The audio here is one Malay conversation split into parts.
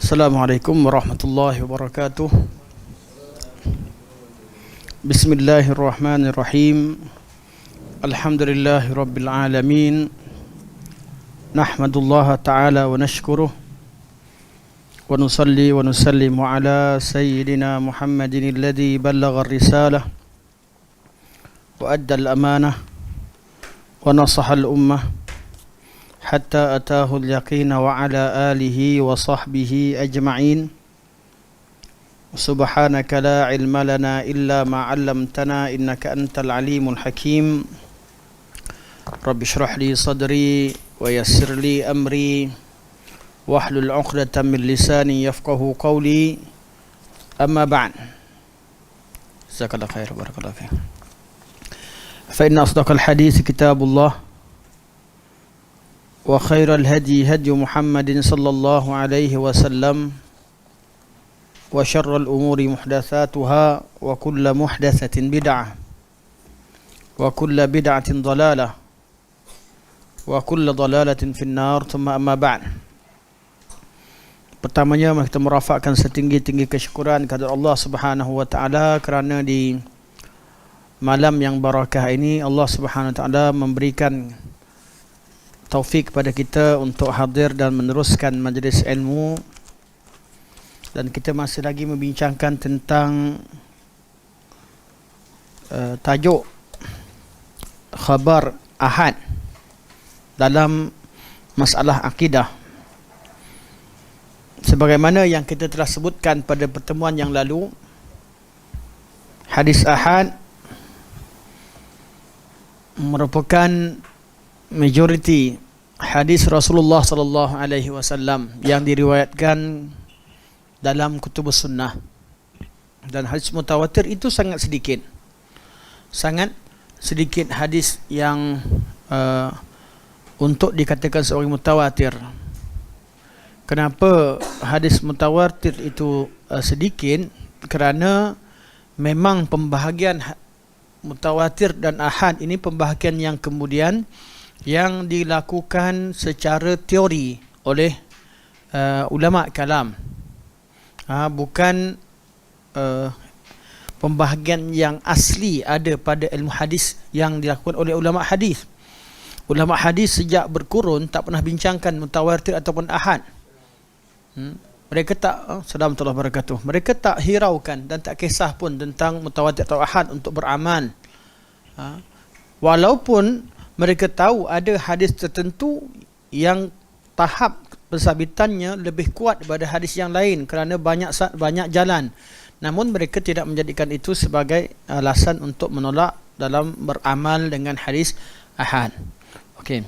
Assalamualaikum warahmatullahi wabarakatuh. Bismillahirrahmanirrahim. Alhamdulillahi rabbil alamin. Nahmadullaha ta'ala wa nashkuruh. Wa nusalli wa nusallimu ala sayyidina Muhammadin alladhi ballagha ar-risalah wa adda al-amanah wa nasaha al-ummah hatta ataahu al-yaqina wa ala alihi wa sahbihi ajma'in. Subhanaka la ilma lana illa ma 'allamtana innaka antal alimul hakim. Rabbi shrah li sadri wa yassir li amri wahlul 'uqdatam min lisani yafqahu qawli. Amma ba'd. Jazakallahu khair, barakallahu fiik. Fa inna asdaqal hadits kitabullah wa khairal hadi hadi Muhammadin sallallahu alaihi wasallam wa syarrul umuri muhdatsatuha wa kullu muhdatsatin bid'ah wa kullu bid'atin dhalalah wa kullu dhalalatin finnar. Thumma amma ba'd. Pertamanya mari kita merafakkan setinggi-tinggi kesyukuran kepada Allah Subhanahu wa taala kerana di malam yang barakah ini Allah Subhanahu wa taala memberikan taufik kepada kita untuk hadir dan meneruskan majlis ilmu, dan kita masih lagi membincangkan tentang tajuk khabar ahad dalam masalah akidah. Sebagaimana yang kita telah sebutkan pada pertemuan yang lalu, hadis ahad merupakan majoriti hadis Rasulullah sallallahu alaihi wasallam yang diriwayatkan dalam kutubus sunnah, dan hadis mutawatir itu sangat sedikit hadis yang untuk dikatakan sebagai mutawatir. Kenapa hadis mutawatir itu sedikit? Kerana memang pembahagian mutawatir dan ahad ini pembahagian yang kemudian yang dilakukan secara teori oleh ulama kalam, bukan pembahagian yang asli ada pada ilmu hadis yang dilakukan oleh ulama hadis. Ulama hadis sejak berkurun tak pernah bincangkan mutawatir ataupun ahad. Mereka tak Assalamualaikum warahmatullahi wabarakatuh. Mereka tak hiraukan dan tak kisah pun tentang mutawatir atau ahad untuk beramal. Walaupun mereka tahu ada hadis tertentu yang tahap pensabitannya lebih kuat daripada hadis yang lain kerana banyak jalan, namun mereka tidak menjadikan itu sebagai alasan untuk menolak dalam beramal dengan hadis ahad. Okey.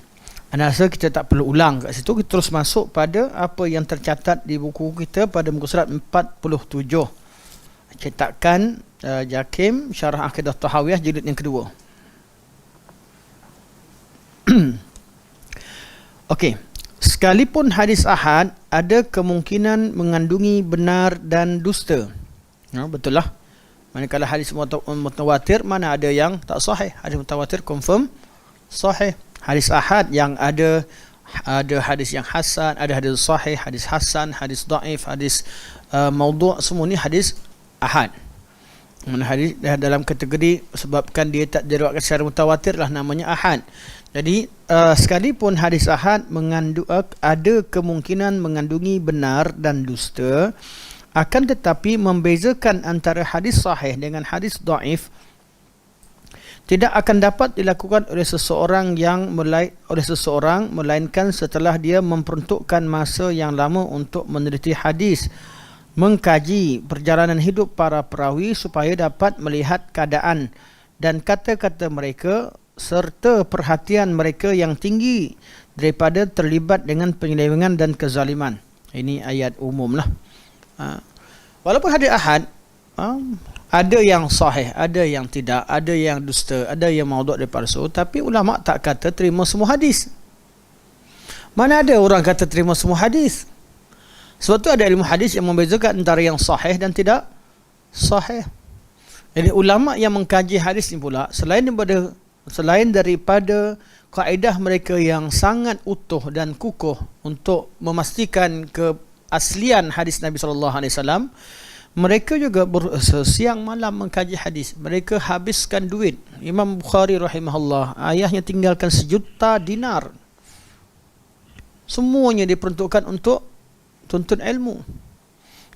Anda rasa kita tak perlu ulang kat situ, kita terus masuk pada apa yang tercatat di buku kita pada muka surat 47, cetakan Jakim Syarah Aqidah Tahawiyah jilid yang kedua. Okey, sekalipun hadis ahad ada kemungkinan mengandungi benar dan dusta. Betul lah. Manakala hadis mutawatir mana ada yang tak sahih, hadis mutawatir confirm sahih. Hadis ahad yang ada hadis yang hasan, ada hadis sahih, hadis hasan, hadis dhaif, hadis maudhu', semua ni hadis ahad. Mana hadis dalam kategori sebabkan dia tak diriwayatkan secara mutawatir lah namanya ahad. Jadi sekalipun hadis ahad ada kemungkinan mengandungi benar dan dusta, akan tetapi membezakan antara hadis sahih dengan hadis dhaif tidak akan dapat dilakukan oleh seseorang melainkan setelah dia memperuntukkan masa yang lama untuk meneliti hadis, mengkaji perjalanan hidup para perawi supaya dapat melihat keadaan dan kata-kata mereka serta perhatian mereka yang tinggi daripada terlibat dengan penyelewengan dan kezaliman. Ini ayat umum lah. Walaupun hadis ahad, ada yang sahih, ada yang tidak, ada yang dusta, ada yang maudhu' daripada palsu, tapi ulama tak kata terima semua hadis. Mana ada orang kata terima semua hadis? Sebab tu ada ilmu hadis yang membezakan antara yang sahih dan tidak sahih. Jadi ulama yang mengkaji hadis ni pula, selain daripada selain daripada kaedah mereka yang sangat utuh dan kukuh untuk memastikan keaslian hadis Nabi SAW, mereka juga siang malam mengkaji hadis. Mereka habiskan duit. Imam Bukhari rahimahullah, ayahnya tinggalkan 1,000,000 dinar. Semuanya diperuntukkan untuk tuntut ilmu.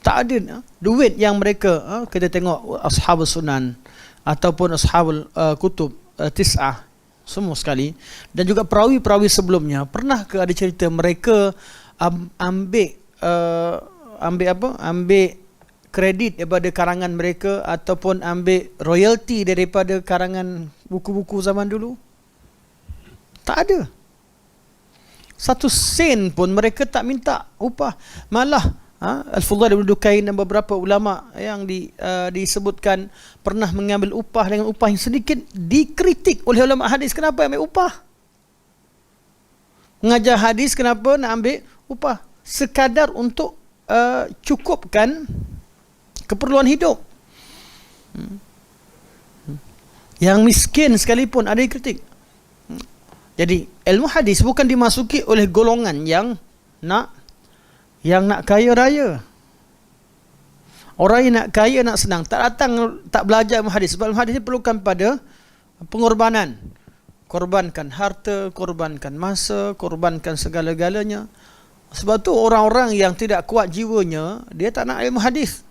Tak ada duit yang mereka, kita tengok ashabul sunan ataupun ashabul kutub tis'ah, semua sekali, dan juga perawi-perawi sebelumnya, pernah ke ada cerita mereka ambil kredit daripada karangan mereka ataupun ambil royalty daripada karangan buku-buku zaman dulu? Tak ada. 1 sen pun mereka tak minta upah. Malah Al-Fudail bin Dukain dan beberapa ulama yang disebutkan pernah mengambil upah dengan upah yang sedikit, dikritik oleh ulama hadis. Kenapa ambil upah? Mengajar hadis kenapa nak ambil upah? Sekadar untuk cukupkan keperluan hidup. Yang miskin sekalipun ada dikritik. Jadi ilmu hadis bukan dimasuki oleh golongan yang nak kaya raya. Orang yang nak kaya, nak senang, tak datang, tak belajar ilmu hadis. Sebab ilmu hadis ini perlukan pada pengorbanan. Korbankan harta, korbankan masa, korbankan segala-galanya. Sebab tu orang-orang yang tidak kuat jiwanya, dia tak nak ilmu hadis.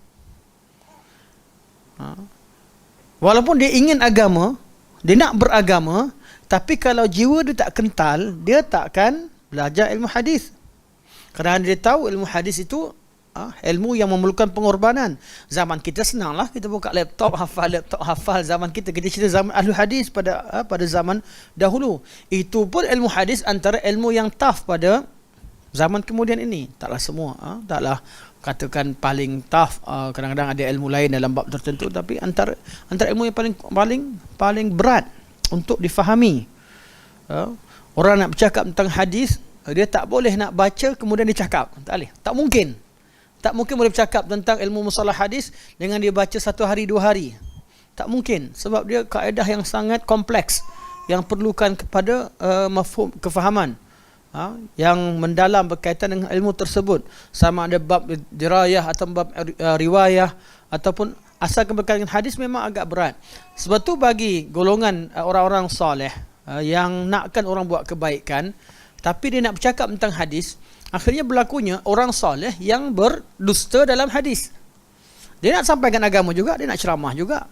Walaupun dia ingin agama, dia nak beragama, tapi kalau jiwa dia tak kental, dia takkan belajar ilmu hadis. Kerana dia tahu ilmu hadis itu ilmu yang memerlukan pengorbanan. Zaman kita senanglah, kita buka laptop hafal. Zaman kita cerita zaman ahli hadis pada zaman dahulu. Itu pun ilmu hadis antara ilmu yang tough pada zaman kemudian ini. Taklah semua, taklah katakan paling tough. Kadang-kadang ada ilmu lain dalam bab tertentu, tapi antara ilmu yang paling berat untuk difahami. Orang nak bercakap tentang hadis, dia tak boleh nak baca kemudian dia cakap. Tak boleh. Tak mungkin boleh bercakap tentang ilmu mustalah hadis dengan dia baca 1 hari 2 hari. Tak mungkin, sebab dia kaedah yang sangat kompleks yang perlukan kepada mafhum, kefahaman yang mendalam berkaitan dengan ilmu tersebut, sama ada bab dirayah atau bab riwayah ataupun asalkan berkaitan dengan hadis, memang agak berat. Sebab tu bagi golongan orang-orang soleh yang nakkan orang buat kebaikan, tapi dia nak bercakap tentang hadis, akhirnya berlakunya orang soleh yang berdusta dalam hadis. Dia nak sampaikan agama juga, dia nak ceramah juga,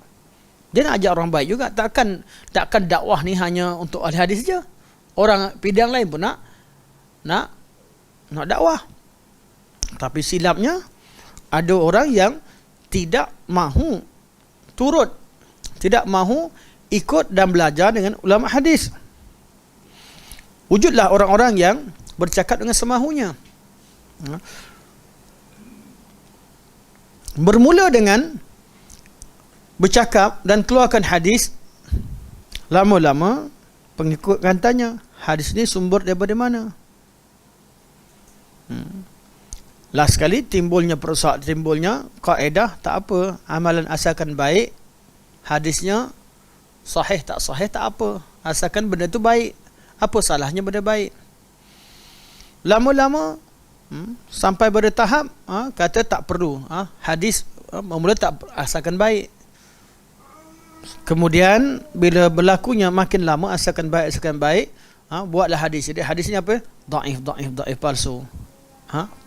dia nak ajak orang baik juga. Takkan dakwah ni hanya untuk ahli hadis je. Orang bidang lain pun nak dakwah. Tapi silapnya ada orang yang tidak mahu turut, tidak mahu ikut dan belajar dengan ulama hadis. Wujudlah orang-orang yang bercakap dengan semahunya. Bermula dengan bercakap dan keluarkan hadis, lama-lama pengikut akan tanya, hadis ni sumber daripada mana? Last sekali timbulnya kaedah, tak apa, amalan asalkan baik, hadisnya sahih tak sahih tak apa, asalkan benda tu baik. Apa salahnya benda baik? Lama-lama sampai pada tahap kata tak perlu hadis, mula tak asalkan baik. Kemudian bila berlakunya makin lama asalkan baik, buatlah hadis. Jadi hadisnya apa? Dhaif, palsu.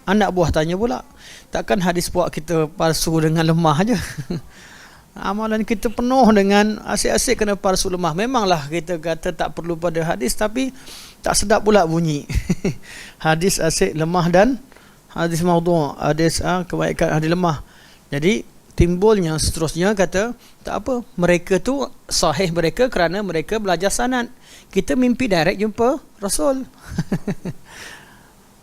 Anak buah tanya pula, takkan hadis buat kita palsu dengan lemah aja? Amalan kita penuh dengan asyik-asyik kena palsu lemah. Memanglah kita kata tak perlu pada hadis, tapi tak sedap pula bunyi. Hadis asyik lemah dan hadis maudhu', hadis kebaikan hadis lemah. Jadi timbulnya seterusnya kata, tak apa, mereka tu sahih mereka kerana mereka belajar sanad. Kita mimpi direct jumpa Rasul.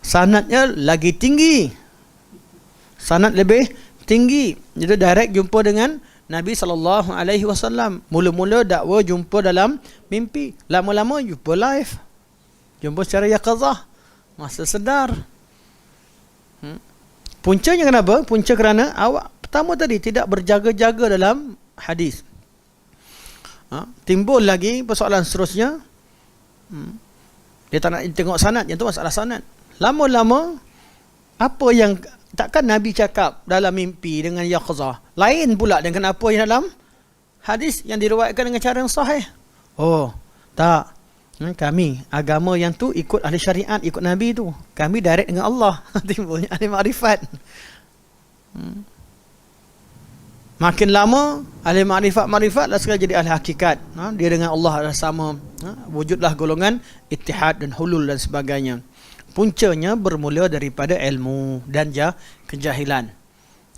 Sanadnya lagi tinggi, sanad lebih tinggi, jadi direct jumpa dengan Nabi SAW. Mula-mula dakwa jumpa dalam mimpi, lama-lama jumpa live, jumpa secara yaqazah, masa sedar. Puncanya kenapa? Punca kerana awak pertama tadi tidak berjaga-jaga dalam hadis. Timbul lagi persoalan seterusnya. Dia tak nak tengok sanad, yang tu masalah sanad. Lama-lama apa yang takkan Nabi cakap dalam mimpi dengan yaqzah lain pula dengan apa yang dalam hadis yang diriwayatkan dengan cara yang sahih. Oh, tak. Kami agama yang tu ikut ahli syariat, ikut Nabi tu. Kami direct dengan Allah. Timbulnya ahli makrifat. Makin lama ahli makrifat lah sekali jadi ahli hakikat. Dia dengan Allah adalah sama. Wujudlah golongan ittihad dan hulul dan sebagainya. Puncanya bermula daripada ilmu dan kejahilan.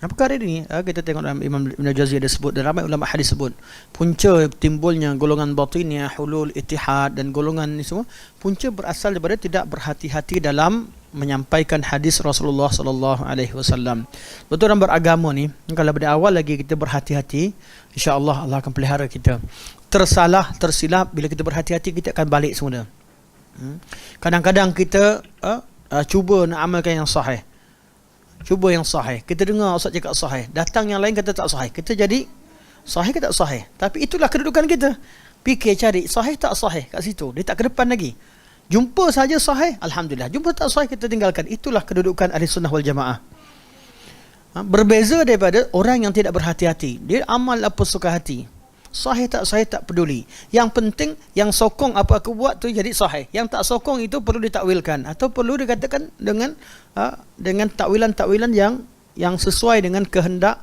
Perkara ini kita tengok dalam Imam Ibn Jauzi ada sebut dan ramai ulama hadis sebut. Punca timbulnya golongan batiniyah, hulul, ittihad dan golongan ni semua, punca berasal daripada tidak berhati-hati dalam menyampaikan hadis Rasulullah sallallahu alaihi wasallam. Betul, orang beragama ni kalau dari awal lagi kita berhati-hati, insya-Allah Allah akan pelihara kita. Tersilap bila kita berhati-hati, kita akan balik semula. Kadang-kadang kita cuba nak amalkan yang sahih. Cuba yang sahih. Kita dengar ustaz cakap sahih, datang yang lain kata tak sahih. Kita jadi sahih ke tak sahih? Tapi itulah kedudukan kita. Fikir cari sahih tak sahih kat situ. Dia tak ke depan lagi. Jumpa saja sahih, alhamdulillah. Jumpa tak sahih, kita tinggalkan. Itulah kedudukan ahli sunnah wal jamaah. Berbeza daripada orang yang tidak berhati-hati. Dia amal apa suka hati. Sahih tak peduli. Yang penting yang sokong apa aku buat tu jadi sahih. Yang tak sokong itu perlu ditakwilkan atau perlu dikatakan dengan takwilan-takwilan yang sesuai dengan kehendak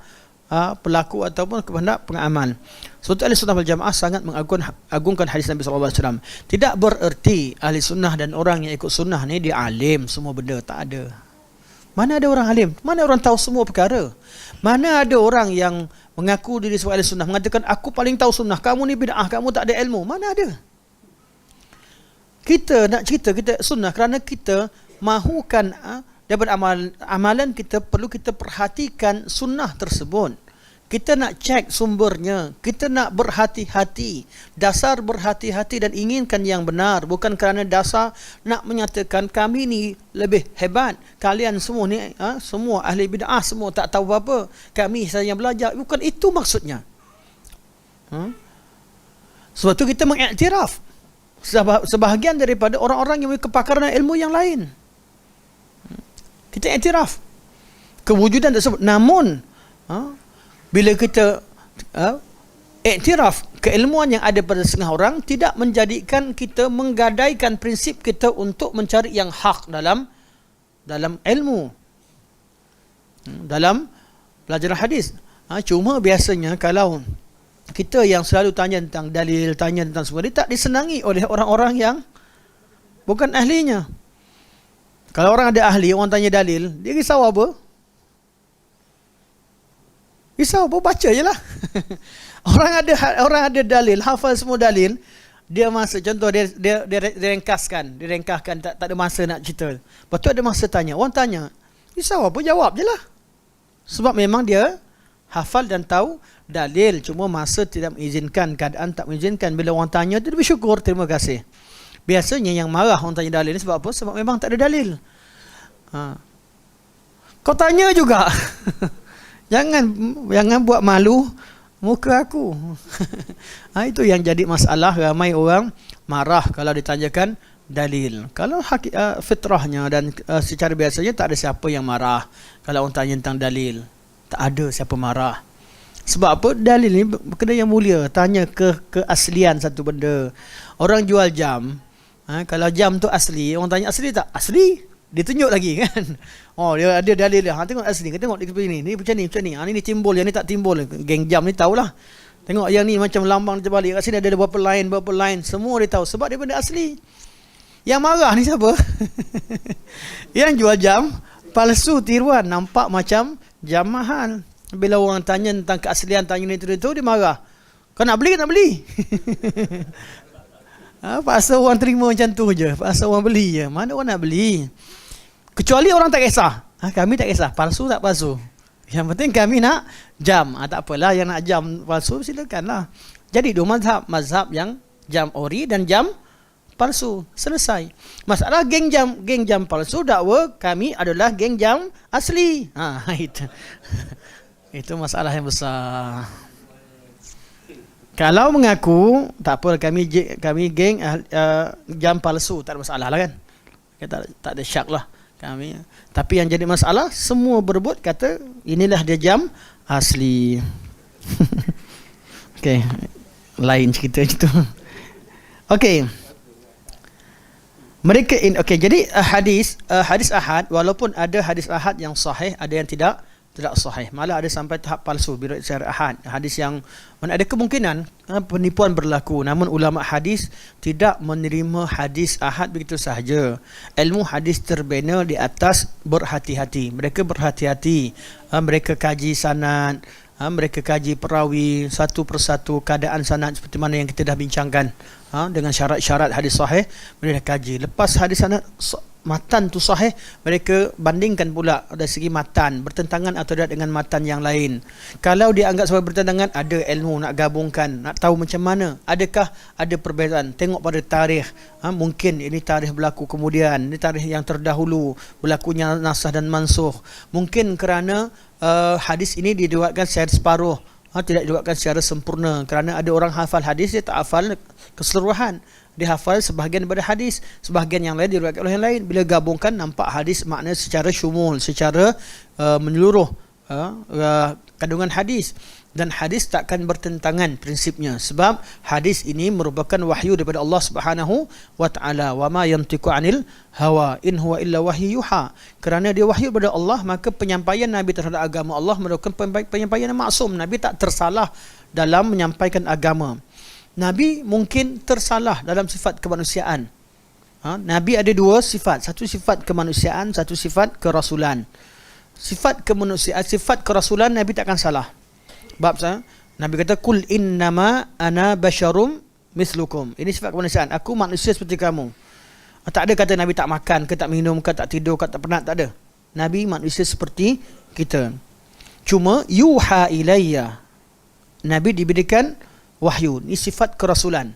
pelaku ataupun kehendak pengamal. Sebab ahli sunnah wal jamaah sangat mengagungkan hadis Nabi sallallahu alaihi wasallam. Tidak bererti ahli sunnah dan orang yang ikut sunnah ni dia alim semua benda, tak ada. Mana ada orang alim? Mana orang tahu semua perkara? Mana ada orang yang mengaku diri sebagai ahli sunnah mengatakan aku paling tahu sunnah, kamu ni bid'ah, kamu tak ada ilmu? Mana ada? Kita nak cerita kita sunnah kerana kita mahukan daripada amalan kita perlu kita perhatikan sunnah tersebut. Kita nak cek sumbernya, kita nak berhati-hati, dasar berhati-hati dan inginkan yang benar, bukan kerana dasar nak menyatakan kami ni lebih hebat, kalian semua ni semua ahli bid'ah, semua tak tahu apa, kami saja yang belajar. Bukan itu maksudnya. Sebab tu kita mengiktiraf sebahagian daripada orang-orang yang memiliki kepakaran ilmu yang lain. Kita iktiraf kewujudan tersebut. Namun bila kita iktiraf keilmuan yang ada pada setengah orang, tidak menjadikan kita menggadaikan prinsip kita untuk mencari yang hak dalam ilmu, dalam pelajaran hadis. Cuma biasanya kalau kita yang selalu tanya tentang dalil, tanya tentang semua, dia tak disenangi oleh orang-orang yang bukan ahlinya. Kalau orang ada ahli, orang tanya dalil, dia risau apa? Risau apa? Baca je lah. Orang ada dalil, hafal semua dalil, dia masa contoh dia ringkaskan, tak ada masa nak cerita. Lepas tu ada masa tanya. Orang tanya, risau apa? Jawab je lah. Sebab memang dia hafal dan tahu dalil, cuma masa tidak mengizinkan, keadaan tak mengizinkan. Bila orang tanya tu dia bersyukur, terima kasih. Biasanya yang marah orang tanya dalil ni sebab apa? Sebab memang tak ada dalil. Kau tanya juga. Jangan buat malu muka aku. Itu yang jadi masalah. Ramai orang marah kalau ditanyakan dalil. Kalau fitrahnya dan secara biasanya tak ada siapa yang marah kalau orang tanya tentang dalil. Tak ada siapa marah. Sebab apa? Dalil ni benda yang mulia. Tanya keaslian satu benda. Orang jual jam, kalau jam tu asli, orang tanya asli tak? Asli. Dia tunjuk lagi kan. Oh, dia ada dalil dia. Tengok asli. Tengok ni. Ni macam ni. Ni timbul, yang ni tak timbul. Geng jam ni tahulah. Tengok yang ni macam lambang terbalik. Kat sini ada berapa line. Semua dia tahu. Sebab dia benda asli. Yang marah ni siapa? Yang jual jam palsu, tiruan. Nampak macam jam mahal. Bila orang tanya tentang keaslian, tanya ni tu, dia marah. Kau nak beli ke nak beli? Pasal orang terima macam tu je. Pasal orang beli je. Mana orang nak beli? Kecuali orang tak kisah. Kami tak kisah. Palsu tak palsu. Yang penting kami nak jam. Tak apalah, yang nak jam palsu silakanlah. Jadi dua mazhab yang jam ori dan jam palsu. Selesai. Masalah geng jam palsu, dakwa kami adalah geng jam asli. Itu. Itu masalah yang besar. Kalau mengaku tak apa, kami geng jam palsu, tak ada masalah lah kan. Tak ada syak lah kami. Tapi yang jadi masalah, semua berebut kata inilah dia jam asli. Okey, lain cerita itu. Okey. Okey, jadi hadis ahad, walaupun ada hadis ahad yang sahih, ada yang tidak sahih. Malah ada sampai tahap palsu bila secara ahad. Hadis yang mana ada kemungkinan penipuan berlaku. Namun ulama hadis tidak menerima hadis ahad begitu sahaja. Ilmu hadis terbina di atas berhati-hati. Mereka berhati-hati. Mereka kaji sanad, mereka kaji perawi satu persatu, keadaan sanad seperti mana yang kita dah bincangkan, dengan syarat-syarat hadis sahih. Mereka kaji. Lepas hadis sanad matan tu sahih, mereka bandingkan pula dari segi matan bertentangan atau tidak dengan matan yang lain. Kalau dia anggap sebagai bertentangan, ada ilmu nak gabungkan, nak tahu macam mana, adakah ada perbezaan, tengok pada tarikh. Mungkin ini tarikh berlaku kemudian, ini tarikh yang terdahulu berlakunya nasah dan mansuh. Mungkin kerana hadis ini diriwayatkan secara separuh, tidak diriwayatkan secara sempurna, kerana ada orang hafal hadis, dia tak hafal keseluruhan. Dia hafal sebahagian daripada hadis, sebahagian yang lain diriwayatkan oleh yang lain. Bila gabungkan, nampak hadis makna secara syumul, secara menyeluruh kandungan hadis. Dan hadis takkan bertentangan prinsipnya, sebab hadis ini merupakan wahyu daripada Allah Subhanahu wa taala. Wa ma yantiqu anil hawa in huwa illa wahyu yuha. Kerana dia wahyu daripada Allah, maka penyampaian Nabi terhadap agama Allah merupakan penyampaian yang maksum. Nabi tak tersalah dalam menyampaikan agama. Nabi mungkin tersalah dalam sifat kemanusiaan. Nabi ada dua sifat, satu sifat kemanusiaan, satu sifat kerasulan. Sifat kemanusiaan, sifat kerasulan Nabi takkan salah. Bab Nabi kata kul innama ana basyarum mislukum. Ini sifat kemanusiaan, aku manusia seperti kamu. Tak ada kata Nabi tak makan ke, tak minum ke, tak tidur ke, tak penat, tak ada. Nabi manusia seperti kita. Cuma yuha ilayya, Nabi diberikan wahyu. Ini sifat kerasulan.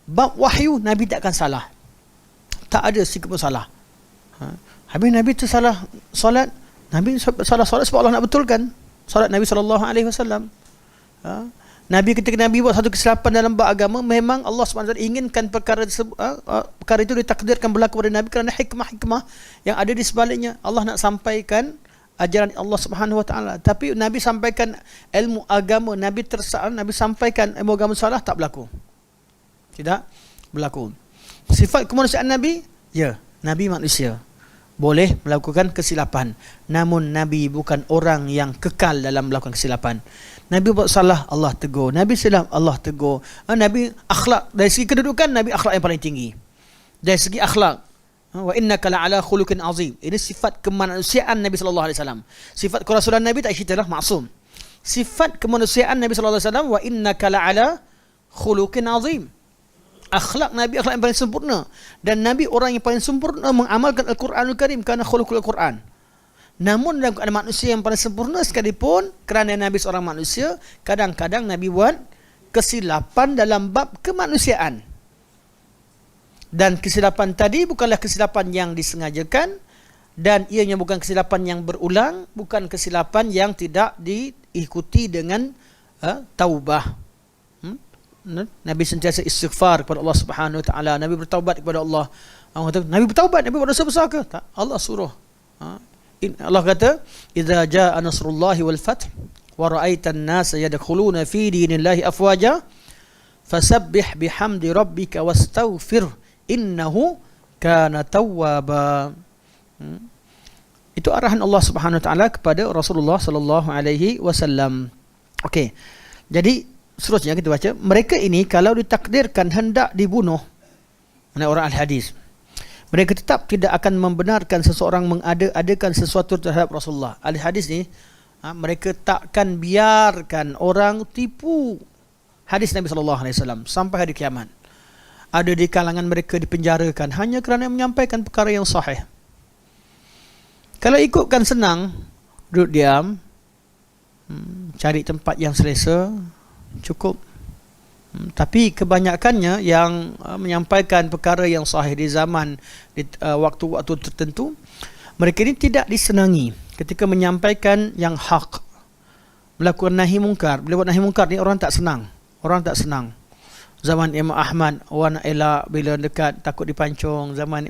Bab wahyu Nabi takkan salah, tak ada sikit pun salah. Habis Nabi tersalah solat, Nabi salah solat sebab Allah nak betulkan solat Nabi SAW. Nabi ketika Nabi buat satu kesilapan dalam bab agama, memang Allah SWT inginkan perkara itu ditakdirkan berlaku pada Nabi kerana hikmah-hikmah yang ada di sebaliknya. Allah nak sampaikan ajaran Allah Subhanahu wa taala. Tapi Nabi sampaikan ilmu agama, Nabi sampaikan ilmu agama salah, tak berlaku. Tidak berlaku. Sifat kemanusiaan Nabi, ya, Nabi manusia, boleh melakukan kesilapan. Namun Nabi bukan orang yang kekal dalam melakukan kesilapan. Nabi buat salah, Allah tegur. Nabi silap, Allah tegur. Nabi akhlak, dari segi kedudukan Nabi akhlak yang paling tinggi. Dari segi akhlak, wa innaka la'ala khuluqin azim. Ini sifat kemanusiaan Nabi sallallahu alaihi wasallam. Sifat kerasulan Nabi tak ceritalah, maksum. Sifat kemanusiaan Nabi sallallahu alaihi wasallam, wa innaka la'ala khuluqin azim. Akhlak Nabi akhlak yang paling sempurna, dan Nabi orang yang paling sempurna mengamalkan Al-Quranul Karim kerana khuluqul Quran. Namun dalam keadaan manusia yang paling sempurna sekalipun, kerana Nabi seorang manusia, kadang-kadang Nabi buat kesilapan dalam bab kemanusiaan. Dan kesilapan tadi bukanlah kesilapan yang disengajakan, dan ianya bukan kesilapan yang berulang, bukan kesilapan yang tidak diikuti dengan taubah. Nabi sentiasa istighfar kepada Allah Subhanahu wa taala. Nabi bertaubat kepada Allah. Nabi bertaubat, Nabi buat dosa besar ke? Tak. Allah suruh. Allah kata, "Idza jaa nasrullahi wal fath wa ra'aitan nasa yadkhuluna fi dinillahi afwaja fasabbih bihamdi rabbika wastaghfir innahu kana tawwaba." Itu arahan Allah Subhanahu wa taala kepada Rasulullah sallallahu alaihi wasallam. Okey. Jadi seterusnya kita baca, mereka ini kalau ditakdirkan hendak dibunuh, mana orang al-hadis, mereka tetap tidak akan membenarkan seseorang mengada-adakan sesuatu terhadap Rasulullah. Al-hadis ni, mereka takkan biarkan orang tipu hadis Nabi SAW sampai hari kiamat. Ada di kalangan mereka dipenjarakan hanya kerana menyampaikan perkara yang sahih. Kalau ikutkan senang, duduk diam, cari tempat yang selesa, cukup. Tapi kebanyakannya yang menyampaikan perkara yang sahih di zaman waktu-waktu tertentu, mereka ini tidak disenangi ketika menyampaikan yang hak, melakukan nahi mungkar. Bila buat nahi mungkar ni orang tak senang. Orang tak senang. Zaman Imam Ahmad, orang nak elak bila dekat takut dipancung. Zaman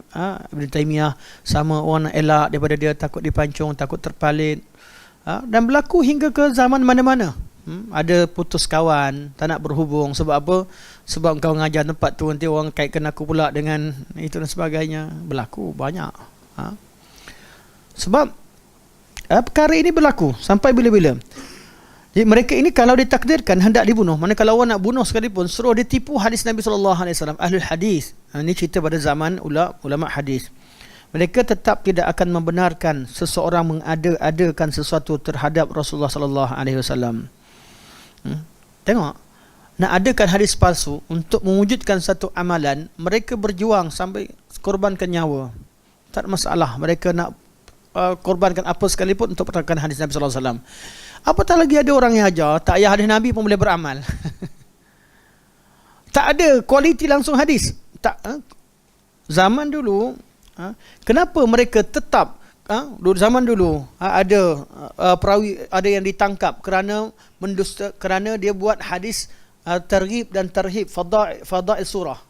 Ibn Taymiyah sama, orang nak elak daripada dia takut dipancung, takut terpalit. Dan berlaku hingga ke zaman mana-mana. Ada putus kawan, tak nak berhubung. Sebab apa? Sebab kau ngajar tempat tu, nanti orang kaitkan aku pula dengan itu dan sebagainya. Berlaku banyak. Sebab perkara ini berlaku sampai bila-bila. Jadi mereka ini kalau ditakdirkan hendak dibunuh, mana kalau orang nak bunuh sekalipun, suruh dia tipu hadis Nabi SAW. Ahlul hadis, ini cerita pada zaman ulama hadis. Mereka tetap tidak akan membenarkan seseorang mengada-adakan sesuatu terhadap Rasulullah SAW. Tengok, nak adakan hadis palsu untuk mewujudkan satu amalan, mereka berjuang sampai korbankan nyawa. Tak ada masalah, mereka nak korbankan apa sekalipun untuk pertahankan hadis Nabi SAW. Apatah lagi ada orang yang ajar tak payah hadis Nabi pun boleh beramal. Tak ada kualiti langsung hadis. Zaman dulu, kenapa mereka tetap zaman dulu ada perawi, ada yang ditangkap kerana mendusta, kerana dia buat hadis targhib dan tarhib, fadail surah,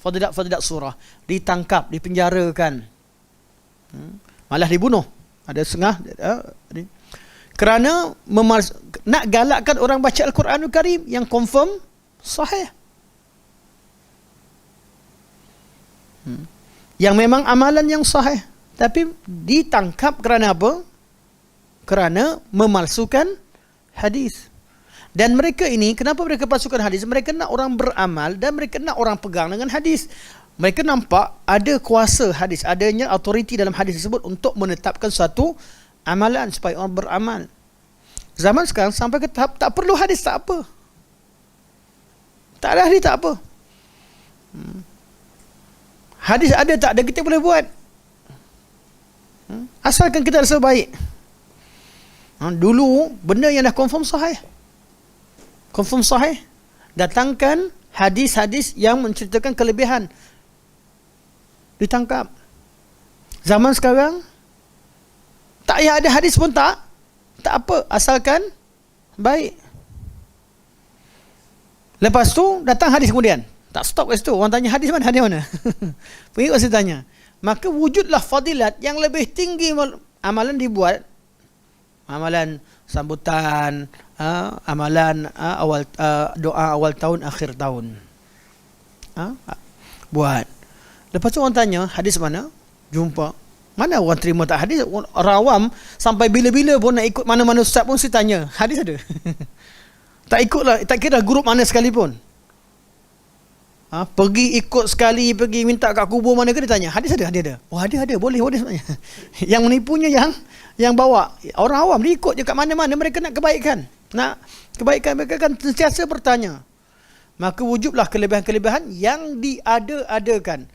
fadilat surah, ditangkap, dipenjarakan, malah dibunuh. Ada setengah kerana nak galakkan orang baca Al-Quranul Karim yang confirm sahih, yang memang amalan yang sahih, tapi ditangkap kerana apa? Kerana memalsukan hadis. Dan mereka ini, kenapa mereka palsukan hadis? Mereka nak orang beramal dan mereka nak orang pegang dengan hadis. Mereka nampak ada kuasa hadis, adanya autoriti dalam hadis tersebut untuk menetapkan suatu amalan supaya orang beramal. Zaman sekarang sampai ke tahap tak perlu hadis, tak apa. Tak ada hadis, tak apa. Hadis ada tak ada, kita boleh buat. Asalkan kita rasa baik. Dulu benda yang dah confirm sahih, datangkan hadis-hadis yang menceritakan kelebihan, ditangkap. Zaman sekarang tak payah ada hadis pun tak apa, asalkan baik. Lepas tu datang hadis kemudian. Tak stop kat situ. Orang tanya hadis mana? Hadis mana? Pergi kat situ tanya. Maka wujudlah fadilat yang lebih tinggi. Amalan dibuat, amalan sambutan, amalan awal doa awal tahun, akhir tahun. Buat. Lepas tu orang tanya hadis mana? Jumpa. Mana orang terima tak hadis? Orang awam sampai bila-bila pun nak ikut mana-mana ustaz pun saya tanya, hadis ada? Tak ikutlah, tak kira grup mana sekalipun. Pergi ikut sekali, pergi minta kat kubur mana ke, dia tanya, hadis ada? Hadis ada. Oh ada, boleh sebenarnya. Yang menipunya yang bawa. Orang awam dia ikut je kat mana-mana, mereka nak kebaikan. Mereka kan sentiasa bertanya. Maka wujudlah kelebihan-kelebihan yang diada-adakan.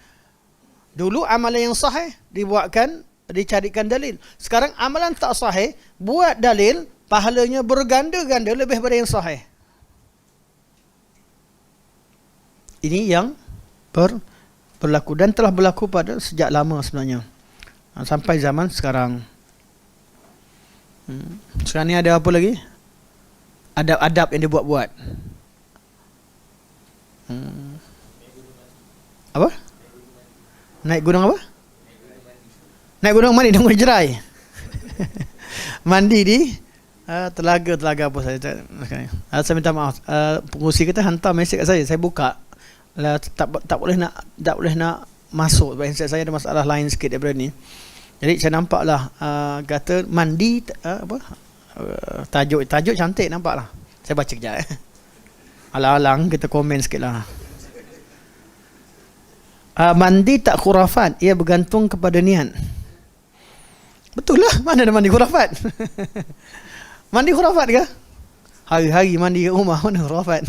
Dulu amalan yang sahih dibuatkan, dicarikan dalil. Sekarang amalan tak sahih, buat dalil, pahalanya berganda-ganda lebih daripada yang sahih. Ini yang berlaku dan telah berlaku pada sejak lama sebenarnya. Sampai zaman sekarang. Sekarang ni ada apa lagi? Adab-adab yang dibuat-buat. Apa? Naik gunung apa? Naik gunung mandi dengan jerai. Mandi di telaga apa saya. Saya minta maaf. Pengurusi kita hantar mesej kat saya. Saya buka. Tak boleh nak masuk sebab handset saya ada masalah lain sikit daripada ni. Jadi saya nampaklah kata mandi tajuk cantik nampaklah. Saya baca kejap. Alang-alang kita komen sikitlah. Mandi tak khurafat, ia bergantung kepada niat. Betul lah, mana ada mandi khurafat? Mandi khurafat ke? Hari-hari mandi kat rumah, mana khurafat?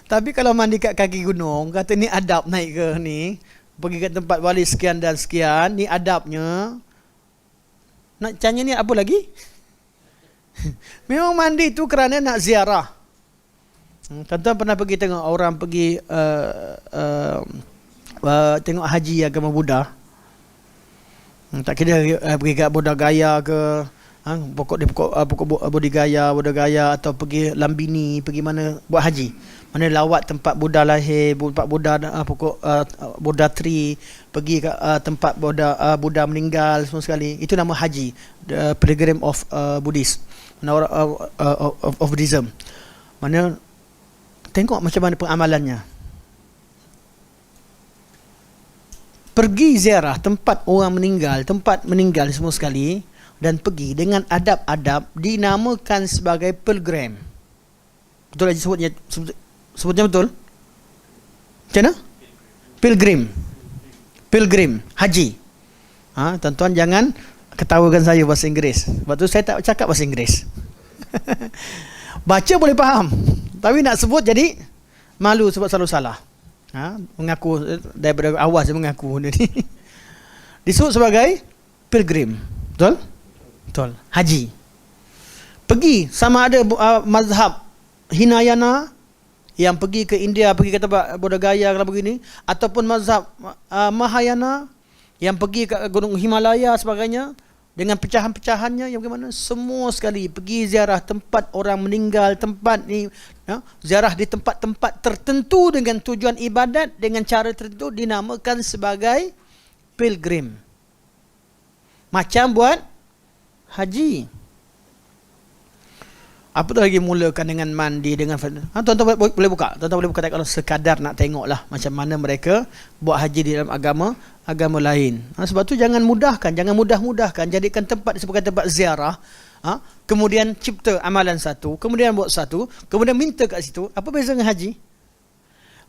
Tapi kalau mandi kat kaki gunung, kata ni adab naik ke ni, pergi ke tempat wali sekian dan sekian, ni adabnya. Nak tanya ni apa lagi? Memang mandi tu kerana nak ziarah. Tuan-tuan pernah pergi tengok orang pergi tengok haji agama Buddha. Tak kira pergi kat Buddha Gaya ke, pokok Bodhigaya atau pergi Lambini, pergi mana buat haji. Mana lawat tempat Buddha lahir, tempat Buddha pokok Buddha tree, pergi ke tempat Buddha meninggal semua sekali. Itu nama haji, the pilgrim of Buddhist, of Buddhism. Mana tengok macam mana pengamalannya. Pergi ziarah tempat orang meninggal, tempat meninggal semua sekali, dan pergi dengan adab-adab dinamakan sebagai pilgrim. Betul aja sebutnya betul? Macam mana? Pilgrim, haji. Tuan-tuan jangan ketawakan saya bahasa Inggeris. Sebab tu saya tak cakap bahasa Inggeris. Baca boleh faham, tapi nak sebut jadi malu sebab selalu salah. Mengaku daripada awal saya mengaku ni. Disebut sebagai pilgrim. Betul? Betul. Haji. Pergi sama ada mazhab Hinayana yang pergi ke India, pergi ke tempat Buddha Gaya kalau begini, ataupun mazhab Mahayana yang pergi ke gunung Himalaya sebagainya dengan pecahan-pecahannya yang bagaimana, semua sekali pergi ziarah tempat orang meninggal, tempat ni ziarah di tempat-tempat tertentu dengan tujuan ibadat dengan cara tertentu dinamakan sebagai pilgrim. Macam buat haji. Apa tu lagi mulakan dengan mandi, dengan tuan-tuan boleh buka. Tuan-tuan boleh buka kalau sekadar nak tengoklah macam mana mereka buat haji di dalam agama lain. Sebab tu jangan mudah-mudahkan, jadikan tempat sebagai tempat ziarah. Kemudian cipta amalan satu, kemudian buat satu, kemudian minta kat situ. Apa beza dengan haji?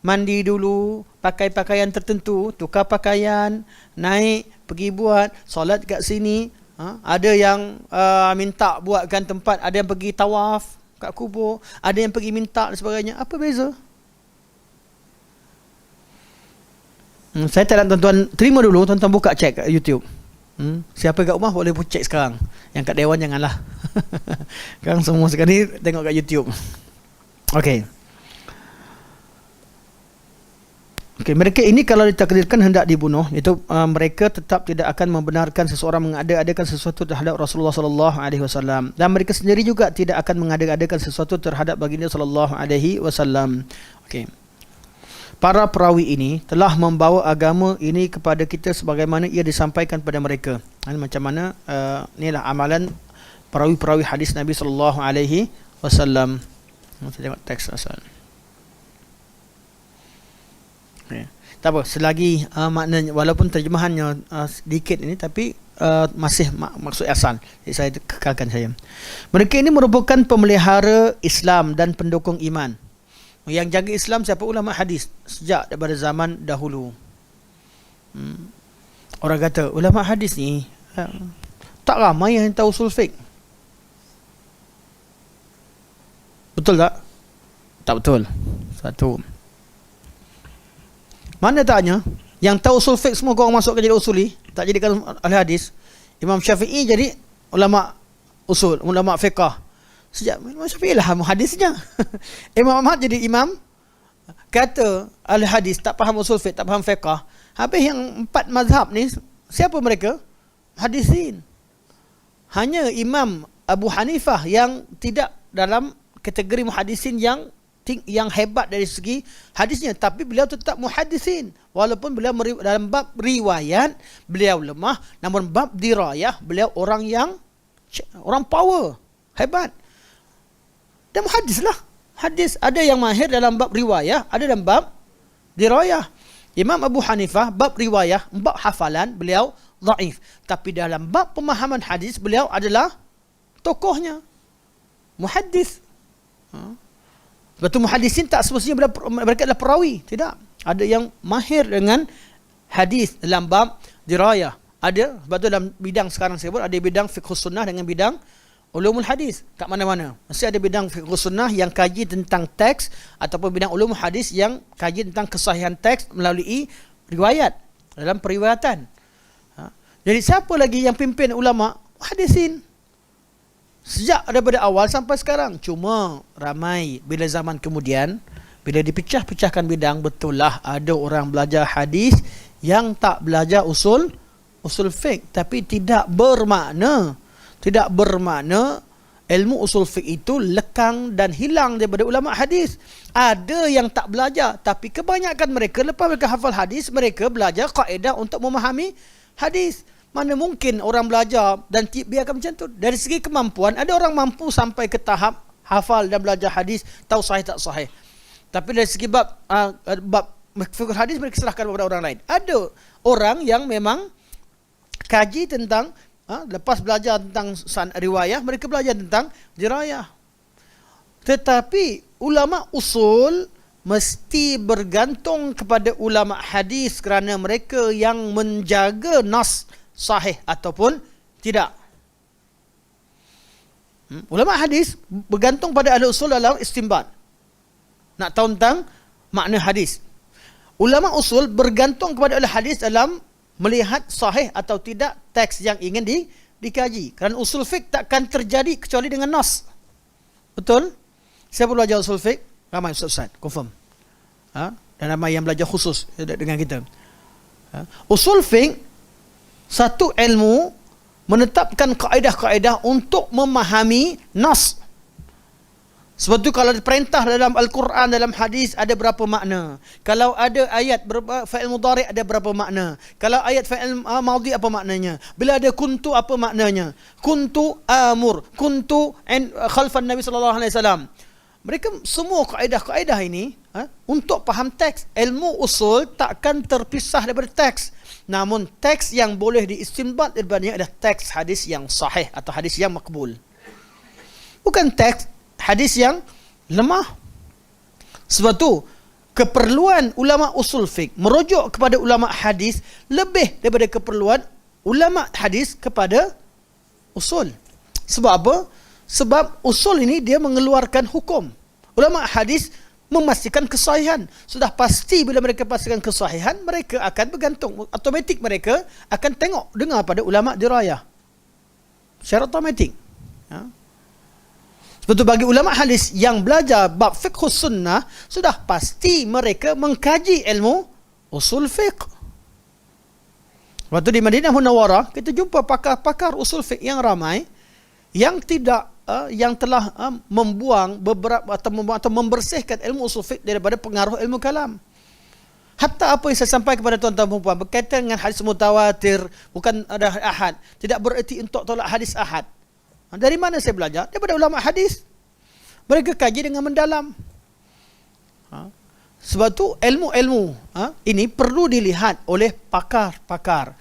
Mandi dulu, pakai pakaian tertentu, tukar pakaian, naik, pergi buat, solat kat sini. Ada yang minta buatkan tempat, ada yang pergi tawaf kat kubur, ada yang pergi minta dan sebagainya. Apa beza? Saya tak nak tuan-tuan terima dulu, tuan-tuan buka cek kat YouTube. Siapa kat rumah boleh cek sekarang. Yang kat dewan janganlah. Sekarang semua sekali tengok kat YouTube. Okey. Mereka ini kalau ditakdirkan hendak dibunuh, itu mereka tetap tidak akan membenarkan seseorang mengada-adakan sesuatu terhadap Rasulullah sallallahu alaihi wasallam, dan mereka sendiri juga tidak akan mengada-adakan sesuatu terhadap baginda sallallahu alaihi wasallam. Okey. Para perawi ini telah membawa agama ini kepada kita sebagaimana ia disampaikan kepada mereka. Macam mana inilah amalan perawi-perawi hadis Nabi sallallahu alaihi wasallam. Kita tengok teks asal. Tak apa, selagi maknanya walaupun terjemahannya sedikit ini, tapi masih maksud asal. Jadi saya kekalkan saya. Mereka ini merupakan pemelihara Islam dan pendukung iman. Yang jaga Islam siapa? Ulama hadis sejak daripada zaman dahulu. Orang kata ulama hadis ni tak ramai yang tahu usul fiqh. Betul tak? Tak betul. Satu. Mana taknya yang tahu usul fiqh semua korang masukkan jadi usuli, tak jadikan ahli hadis. Imam Syafi'i jadi ulama usul, ulama fiqh. Sejak Imam Syafi'i lah hadisnya. Imam Ahmad jadi imam, kata ahli hadis tak faham usul fiqh, tak faham fiqh. Habis yang empat mazhab ni siapa mereka? Hadisin. Hanya Imam Abu Hanifah yang tidak dalam kategori muhadisin yang hebat dari segi hadisnya, tapi beliau tetap muhaddisin walaupun beliau dalam bab riwayat beliau lemah, namun bab dirayah beliau orang power, hebat. Dan muhaddislah. Hadis ada yang mahir dalam bab riwayah, ada dalam bab dirayah. Imam Abu Hanifah bab riwayah, bab hafalan beliau dhaif, tapi dalam bab pemahaman hadis beliau adalah tokohnya, muhaddis. Betul, muhaddisin tak semestinya mereka adalah perawi. Tidak. Ada yang mahir dengan hadis dalam bab dirayah. Ada, sebab tu dalam bidang sekarang saya sebut, ada bidang fiqh sunnah dengan bidang ulumul hadis. Kat mana-mana mesti ada bidang fiqh sunnah yang kaji tentang teks, ataupun bidang ulumul hadis yang kaji tentang kesahihan teks melalui riwayat, dalam periwayatan. Jadi siapa lagi yang pimpin ulama? Hadisin. Sejak daripada awal sampai sekarang. Cuma ramai bila zaman kemudian, bila dipecah-pecahkan bidang, betul lah ada orang belajar hadis yang tak belajar usul fiqh, tapi tidak bermakna ilmu usul fiqh itu lekang dan hilang daripada ulama hadis. Ada yang tak belajar, tapi kebanyakan mereka lepas mereka hafal hadis, mereka belajar kaedah untuk memahami hadis. Mana mungkin orang belajar dan biarkan macam tu. Dari segi kemampuan, ada orang mampu sampai ke tahap hafal dan belajar hadis, tahu sahih tak sahih. Tapi dari segi bab fiqh hadis, mereka serahkan kepada orang lain. Ada orang yang memang kaji tentang lepas belajar tentang riwayah, mereka belajar tentang dirayah. Tetapi ulama usul mesti bergantung kepada ulama hadis kerana mereka yang menjaga nas sahih ataupun tidak. Ulama hadis bergantung pada ahli usul dalam istinbat. Nak tahu tentang makna hadis. Ulama usul bergantung kepada ahli hadis dalam melihat sahih atau tidak teks yang ingin dikaji. Kerana usul fiqh takkan terjadi kecuali dengan nas. Betul? Siapa belajar usul fiqh? Ramai ustaz-ustaz, confirm. Dan ramai yang belajar khusus dengan kita. Usul fiqh, satu ilmu menetapkan kaedah-kaedah untuk memahami nas. Sebab tu kalau perintah dalam Al-Quran, dalam hadis ada berapa makna. Kalau ada ayat fa'il mudhari' ada berapa makna. Kalau ayat fa'il madhi apa maknanya. Bila ada kuntu apa maknanya. Kuntu amur, kuntu khalfan Nabi sallallahu alaihi wasallam. Mereka semua kaedah-kaedah ini untuk faham teks. Ilmu usul takkan terpisah daripada teks. Namun teks yang boleh diistinbat daripadanya adalah teks hadis yang sahih atau hadis yang makbul. Bukan teks hadis yang lemah. Sebab tu keperluan ulama usul fiqh merujuk kepada ulama hadis lebih daripada keperluan ulama hadis kepada usul. Sebab apa? Sebab usul ini dia mengeluarkan hukum. Ulama hadis memastikan kesahihan. Sudah pasti bila mereka pastikan kesahihan, mereka akan bergantung. Automatik mereka akan dengar pada ulama dirayah. Secara automatik. Sebab tu bagi ulama hadis yang belajar bab fiqh sunnah, sudah pasti mereka mengkaji ilmu usul fiqh. Waktu di Madinah Munawwarah, kita jumpa pakar-pakar usul fiqh yang ramai yang telah membuang beberapa atau membersihkan ilmu usul fiqh daripada pengaruh ilmu kalam. Hatta apa yang saya sampaikan kepada tuan-tuan dan puan berkaitan dengan hadis mutawatir, bukan ada ahad, tidak bererti untuk tolak hadis ahad. Dari mana saya belajar? Daripada ulama hadis. Mereka kaji dengan mendalam. Sebab tu ilmu-ilmu ini perlu dilihat oleh pakar-pakar.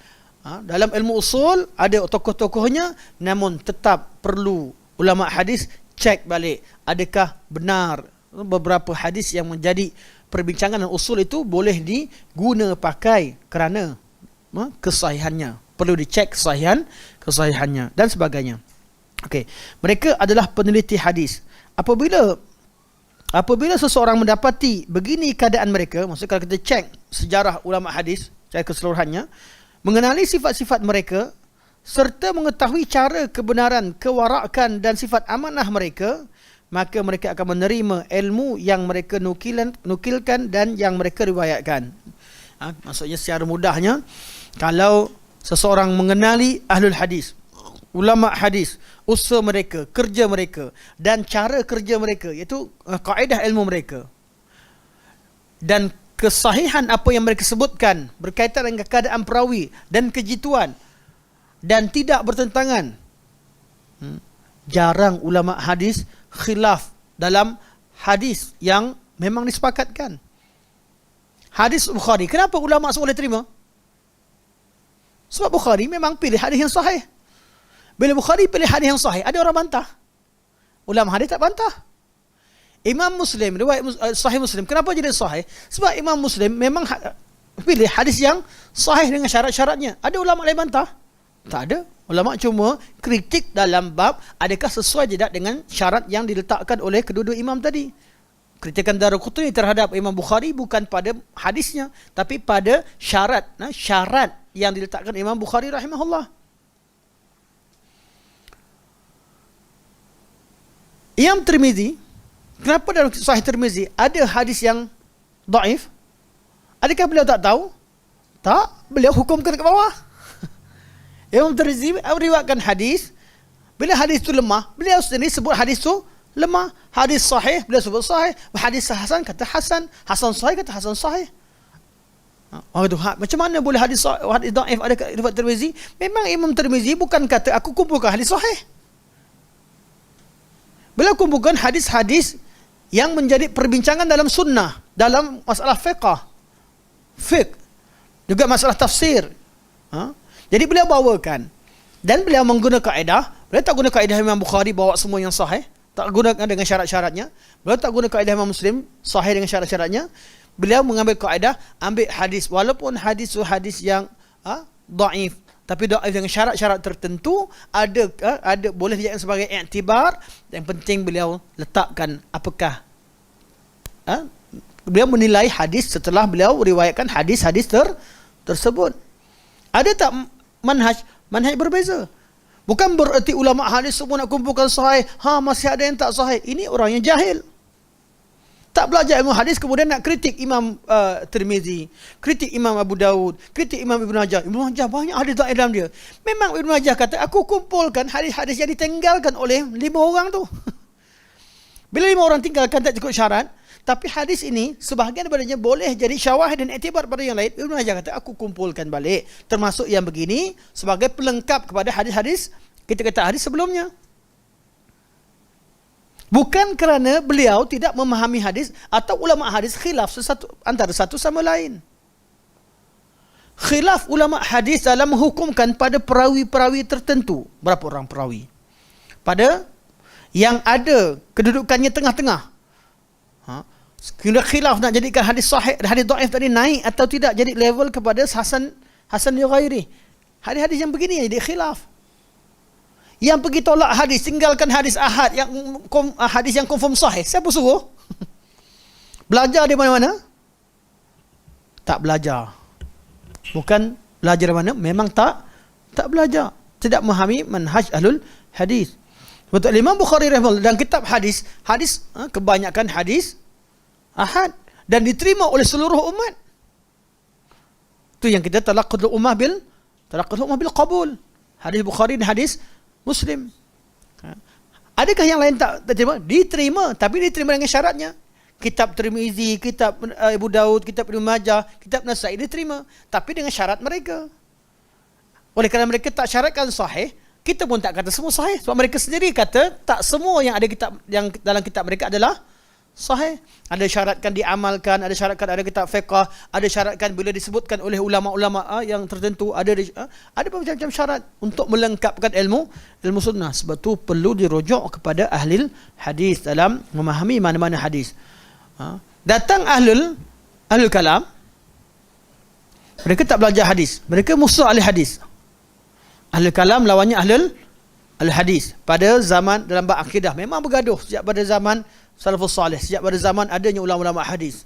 Dalam ilmu usul ada tokoh-tokohnya, namun tetap perlu ulama hadis cek balik. Adakah benar beberapa hadis yang menjadi perbincangan dan usul itu boleh diguna pakai kerana kesahihannya. Perlu dicek kesahihannya dan sebagainya. Okey, mereka adalah peneliti hadis. Apabila seseorang mendapati begini keadaan mereka, maksudnya kalau kita cek sejarah ulama hadis secara keseluruhannya, mengenali sifat-sifat mereka serta mengetahui cara kebenaran, kewarakan dan sifat amanah mereka, maka mereka akan menerima ilmu yang mereka nukilkan dan yang mereka riwayatkan. Maksudnya secara mudahnya, kalau seseorang mengenali ahlul hadis, ulama hadis, usaha mereka, kerja mereka dan cara kerja mereka, iaitu kaedah ilmu mereka, dan kesahihan apa yang mereka sebutkan berkaitan dengan keadaan perawi dan kejituan dan tidak bertentangan. Jarang ulama hadis khilaf dalam hadis yang memang disepakatkan. Hadis Bukhari, kenapa ulama semua boleh terima? Sebab Bukhari memang pilih hadis yang sahih. Bila Bukhari pilih hadis yang sahih, ada orang bantah. Ulama hadis tak bantah. Imam Muslim, riwayat Sahih Muslim, kenapa jadi sahih? Sebab Imam Muslim memang pilih hadis yang sahih dengan syarat-syaratnya. Ada ulama lain bantah? Tak ada. Ulama cuma kritik dalam bab adakah sesuai tidak dengan syarat yang diletakkan oleh kedua-dua imam tadi. Kritikan Daraqutni terhadap Imam Bukhari bukan pada hadisnya, tapi pada syarat yang diletakkan Imam Bukhari rahimahullah. Imam Tirmizi, kenapa dalam Sahih Tirmizi ada hadis yang dhaif? Adakah beliau tak tahu? Tak, beliau hukumkan ke bawah. Imam Tirmizi meriwayatkan hadis Bila hadis itu lemah, beliau sendiri sebut hadis itu lemah. Hadis sahih, beliau sebut sahih. Hadis hasan kata hasan. Hasan sahih kata hasan sahih. Macam mana boleh hadis dhaif ada kat riwayat Tirmizi? Memang Imam Tirmizi bukan kata aku kumpulkan hadis sahih. Beliau kumpulkan hadis-hadis yang menjadi perbincangan dalam sunnah, dalam masalah fiqh, juga masalah tafsir. Jadi beliau bawakan. Dan beliau menggunakan kaedah. Beliau tak guna kaedah Imam Bukhari bawa semua yang sahih. Tak gunakan dengan syarat-syaratnya. Beliau tak guna kaedah Imam Muslim sahih dengan syarat-syaratnya. Beliau mengambil kaedah, ambil hadis. Walaupun hadis itu hadis yang dhaif, tapi dhaif dengan syarat-syarat tertentu, ada boleh dijadikan sebagai iktibar. Yang penting beliau letakkan apakah beliau menilai hadis setelah beliau riwayatkan hadis-hadis tersebut. Ada tak manhaj berbeza? Bukan bererti ulama hadis semua nak kumpulkan sahih. Masih ada yang tak sahih. Ini orang yang jahil. Tak belajar ilmu hadis kemudian nak kritik Imam Tirmizi, kritik Imam Abu Daud, kritik Imam Ibn Majah. Ibn Majah banyak hadis dhaif dalam dia. Memang Ibn Majah kata aku kumpulkan hadis-hadis yang ditinggalkan oleh 5 orang tu. Bila 5 orang tinggalkan tak cukup syarat, tapi hadis ini sebahagian daripadanya boleh jadi syawahid dan iktibar pada yang lain. Ibn Majah kata aku kumpulkan balik, termasuk yang begini sebagai pelengkap kepada hadis-hadis kita kata hadis sebelumnya. Bukan kerana beliau tidak memahami hadis atau ulama hadis khilaf antara satu sama lain. Khilaf ulama hadis dalam menghukumkan pada perawi-perawi tertentu. Berapa orang perawi? Pada yang ada kedudukannya tengah-tengah. Kira khilaf nak jadikan hadis sahih dan hadis dhaif tadi naik atau tidak jadi level kepada hasan li ghairi. Hadis-hadis yang begini jadi khilaf. Yang pergi tolak hadis, tinggalkan hadis ahad yang hadis yang confirm sahih. Siapa suruh? Belajar di mana-mana? Tak belajar. Bukan belajar di mana, memang tak belajar. Tidak memahami manhaj ahlul hadis. Betul, Imam Bukhari rahimahullah dalam kitab hadis kebanyakan hadis ahad dan diterima oleh seluruh umat. Itu yang kita talaqqul ummah bil qabul. Hadis Bukhari dan hadis Muslim. Adakah yang lain tak diterima? Diterima, tapi diterima dengan syaratnya. Kitab Tirmizi, kitab Abu Daud, kitab Ibn Majah, kitab Nasai diterima, tapi dengan syarat mereka. Oleh kerana mereka tak syaratkan sahih, kita pun tak kata semua sahih. Sebab mereka sendiri kata tak semua yang ada kitab yang dalam kitab mereka adalah sahih. Ada syaratkan diamalkan, ada syaratkan ada kitab fiqh, ada syaratkan bila disebutkan oleh ulama-ulama yang tertentu, ada macam-macam syarat untuk melengkapkan ilmu sunnah. Sebab tu perlu dirujuk kepada ahli hadis dalam memahami mana-mana hadis. Datang ahlul kalam, mereka tak belajar hadis, mereka musuh ahli hadis. Ahlul kalam lawannya ahlul hadis. Pada zaman dalam bab akidah memang bergaduh sejak pada zaman salafus salih, sejak pada zaman adanya ulama-ulama hadis.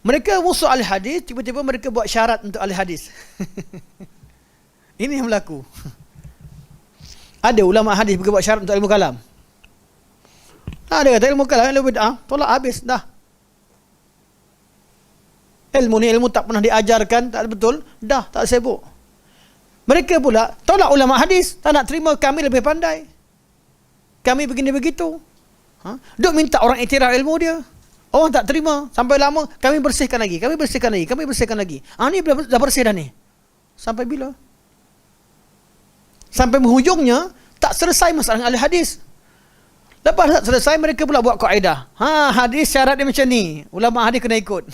Mereka musuh ahli hadis, tiba-tiba mereka buat syarat untuk ahli hadis. Ini yang berlaku. Ada ulama hadis buat syarat untuk ilmu kalam. Ada kata ilmu kalam, ilmu bid'ah, tolak habis dah. Ilmu ni ilmu tak pernah diajarkan, tak betul, dah tak sibuk. Mereka pula tolak ulama hadis, tak nak terima kami lebih pandai. Kami begini begitu. Duk minta orang iktiraf ilmu dia. Orang tak terima. Sampai lama, kami bersihkan lagi. Ni dah bersih dah ni. Sampai bila? Sampai berhujungnya, tak selesai masalah ahli hadis. Lepas tak selesai, mereka pula buat kaedah. Hadis syarat dia macam ni. Ulama hadis kena ikut.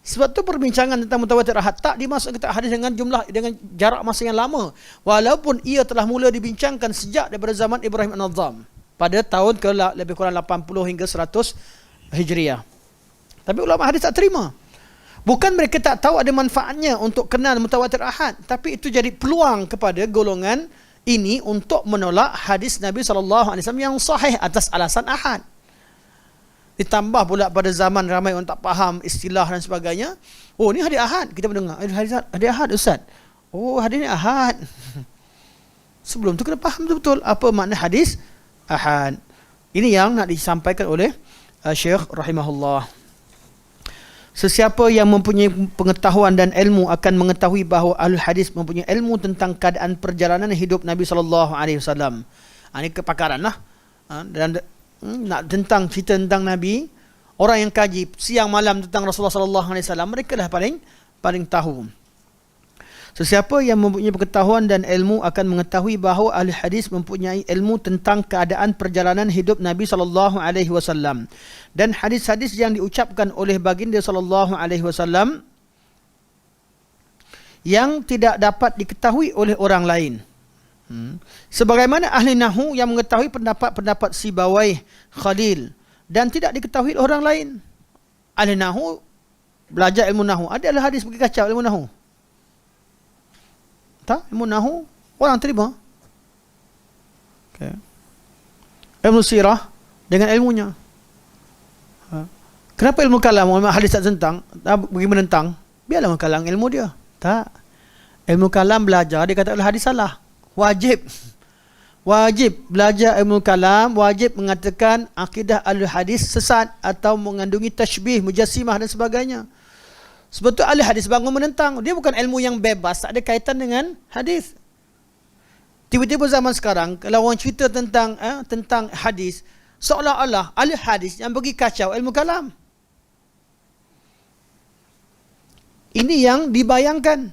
Sebab tu perbincangan tentang mutawatir ahad tak dimasukkan kitab hadis dengan jarak masa yang lama. Walaupun ia telah mula dibincangkan sejak daripada zaman Ibrahim An-Nadham. Pada tahun lebih kurang 80 hingga 100 Hijriah. Tapi ulama hadis tak terima. Bukan mereka tak tahu ada manfaatnya untuk kenal mutawatir ahad, tapi itu jadi peluang kepada golongan ini untuk menolak hadis Nabi SAW yang sahih atas alasan ahad. Ditambah pula pada zaman ramai orang tak faham istilah dan sebagainya. Oh, ni hadis ahad. Kita mendengar hadis ahad ustaz. Oh, hadis ni ahad. Sebelum tu kena faham betul apa makna hadis ahad. Ini yang nak disampaikan oleh Syekh rahimahullah. Sesiapa yang mempunyai pengetahuan dan ilmu akan mengetahui bahawa ahli hadis mempunyai ilmu tentang keadaan perjalanan hidup Nabi SAW. Ini kepakaran lah. Dan nak tentang cerita tentang Nabi, orang yang kaji siang malam tentang Rasulullah SAW, mereka lah paling tahu. Sesiapa yang mempunyai pengetahuan dan ilmu akan mengetahui bahawa ahli hadis mempunyai ilmu tentang keadaan perjalanan hidup Nabi SAW. Dan hadis-hadis yang diucapkan oleh baginda SAW yang tidak dapat diketahui oleh orang lain. Sebagaimana ahli nahu yang mengetahui pendapat-pendapat Sibawayh, Khalil, dan tidak diketahui oleh orang lain. Ahli nahu belajar ilmu nahu, ada ahli hadis pergi kacau ilmu nahu. Tak, ilmu nahu orang terima. Okay. Ilmu sirah dengan ilmunya. Kenapa ilmu kalam ulama hadis tak tentang, bagi menentang? Biarlah mengkalang ilmu dia. Tak. Ilmu kalam belajar dia kata hadis salah. Wajib belajar ilmu kalam, wajib mengatakan akidah ahli hadis sesat atau mengandungi tashbih, mujassimah dan sebagainya. Sebab tu ahli hadis bangun menentang. Dia bukan ilmu yang bebas, tak ada kaitan dengan hadis. Tiba-tiba zaman sekarang kalau orang cerita tentang hadis, seolah-olah ahli hadis yang bagi kacau ilmu kalam. Ini yang dibayangkan.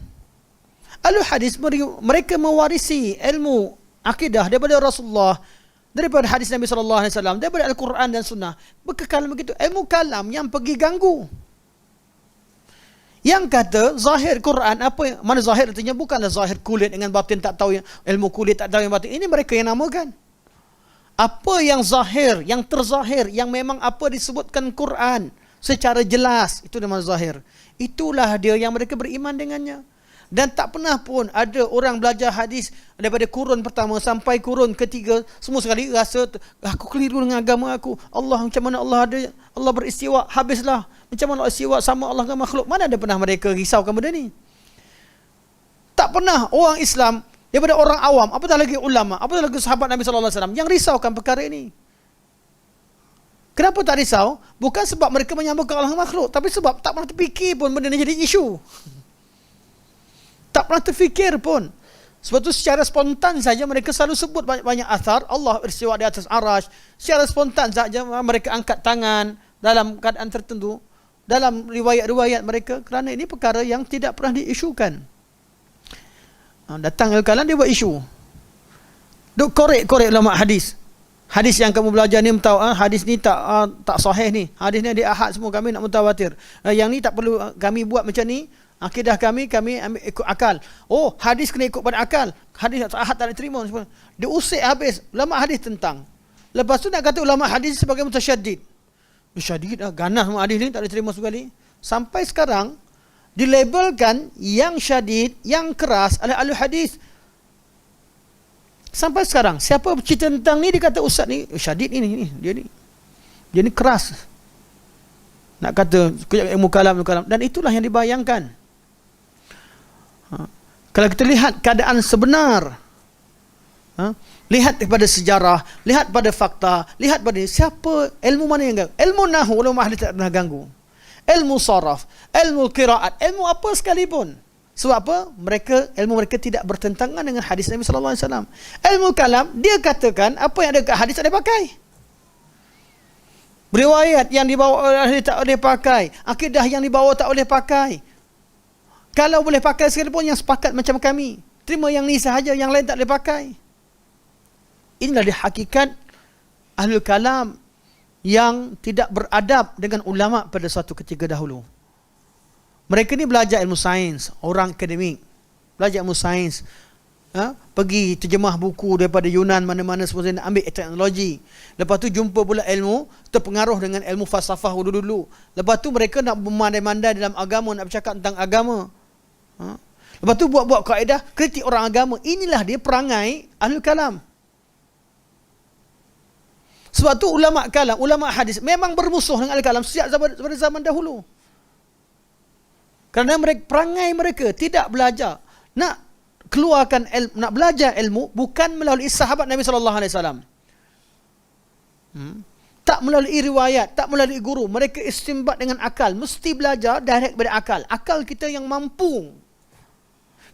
Ahli hadis mereka mewarisi ilmu akidah daripada Rasulullah, daripada hadis Nabi SAW, daripada Al-Quran dan Sunnah. Berkekalan begitu. Ilmu kalam yang pergi ganggu. Yang kata zahir Quran, mana zahir artinya bukanlah zahir kulit dengan batin, tak tahu yang ilmu kulit, tak tahu yang batin. Ini mereka yang namakan. Apa yang zahir, yang terzahir, yang memang apa disebutkan Quran secara jelas, itu nama zahir. Itulah dia yang mereka beriman dengannya. Dan tak pernah pun ada orang belajar hadis daripada kurun pertama sampai kurun ketiga, semua sekali rasa aku keliru dengan agama aku. Allah, macam mana Allah ada, Allah beristiwa, habislah. Macam mana Allah istiwa, sama Allah dengan makhluk. Mana ada pernah mereka risaukan benda ni? Tak pernah orang Islam, daripada orang awam, apatah lagi ulama, apatah lagi sahabat Nabi SAW yang risaukan perkara ini. Kenapa tak risau? Bukan sebab mereka menyamakan Allah dengan makhluk, tapi sebab tak pernah terfikir pun benda ni jadi isu. Tak pernah terfikir pun. Sebab tu secara spontan saja mereka selalu sebut banyak athar Allah beristiwa di atas arash. Secara spontan saja mereka angkat tangan dalam keadaan tertentu, dalam riwayat-riwayat mereka, kerana ini perkara yang tidak pernah diisukan. Datang al-kalam dia buat isu. Duk korek ulama hadis. Hadis yang kamu belajar ni tahu, hadis ni tak sahih ni. Hadis ni dia ahad semua, kami nak mutawatir. Yang ni tak perlu kami buat macam ni. Akidah kami ambil ikut akal. Oh, hadis kena ikut pada akal. Hadis ahad tak diterima. Dia usik habis ulama hadis tentang. Lepas tu nak kata ulama hadis sebagai mutasyaddid. Mutasyaddid ganas semua hadis ni tak diterima sekali. Sampai sekarang dilabelkan yang syadid, yang keras adalah ahli hadis. Sampai sekarang siapa bercerita tentang ni dia kata ustaz ni syadid ni dia ni keras. Nak kata ilmu kalam, dan itulah yang dibayangkan. Kalau kita lihat keadaan sebenar, lihat kepada sejarah, lihat pada fakta, lihat pada siapa, ilmu mana yang ganggu. Ilmu nahu ulama ahli tak pernah ganggu. Ilmu saraf, ilmu qiraat, ilmu apa sekalipun. Sebab apa? Ilmu mereka tidak bertentangan dengan hadis Nabi SAW. Ilmu kalam, dia katakan apa yang ada kat hadis tak boleh pakai. Riwayat yang dibawa oleh tak boleh pakai, akidah yang dibawa tak boleh pakai. Kalau boleh pakai sekalipun yang sepakat macam kami, terima yang ni sahaja, yang lain tak boleh pakai. Inilah dia hakikat ahlul kalam yang tidak beradab dengan ulama pada suatu ketika dahulu. Mereka ni belajar ilmu sains, orang akademik, belajar ilmu sains, pergi terjemah buku daripada Yunan mana-mana semua, nak ambil teknologi. Lepas tu jumpa pula ilmu terpengaruh dengan ilmu falsafah dulu-dulu. Lepas tu mereka nak memandai-mandai dalam agama, nak bercakap tentang agama. Lepas tu buat-buat kaedah kritik orang agama. Inilah dia perangai ahlul kalam. Sebab tu ulama kalam, ulama hadis memang bermusuh dengan ahlul kalam sejak zaman dahulu. Kerana perangai mereka tidak belajar, nak keluarkan ilmu, nak belajar ilmu bukan melalui sahabat Nabi SAW. Tak melalui riwayat, tak melalui guru. Mereka istinbat dengan akal. Mesti belajar direct daripada akal. Akal kita yang mampu.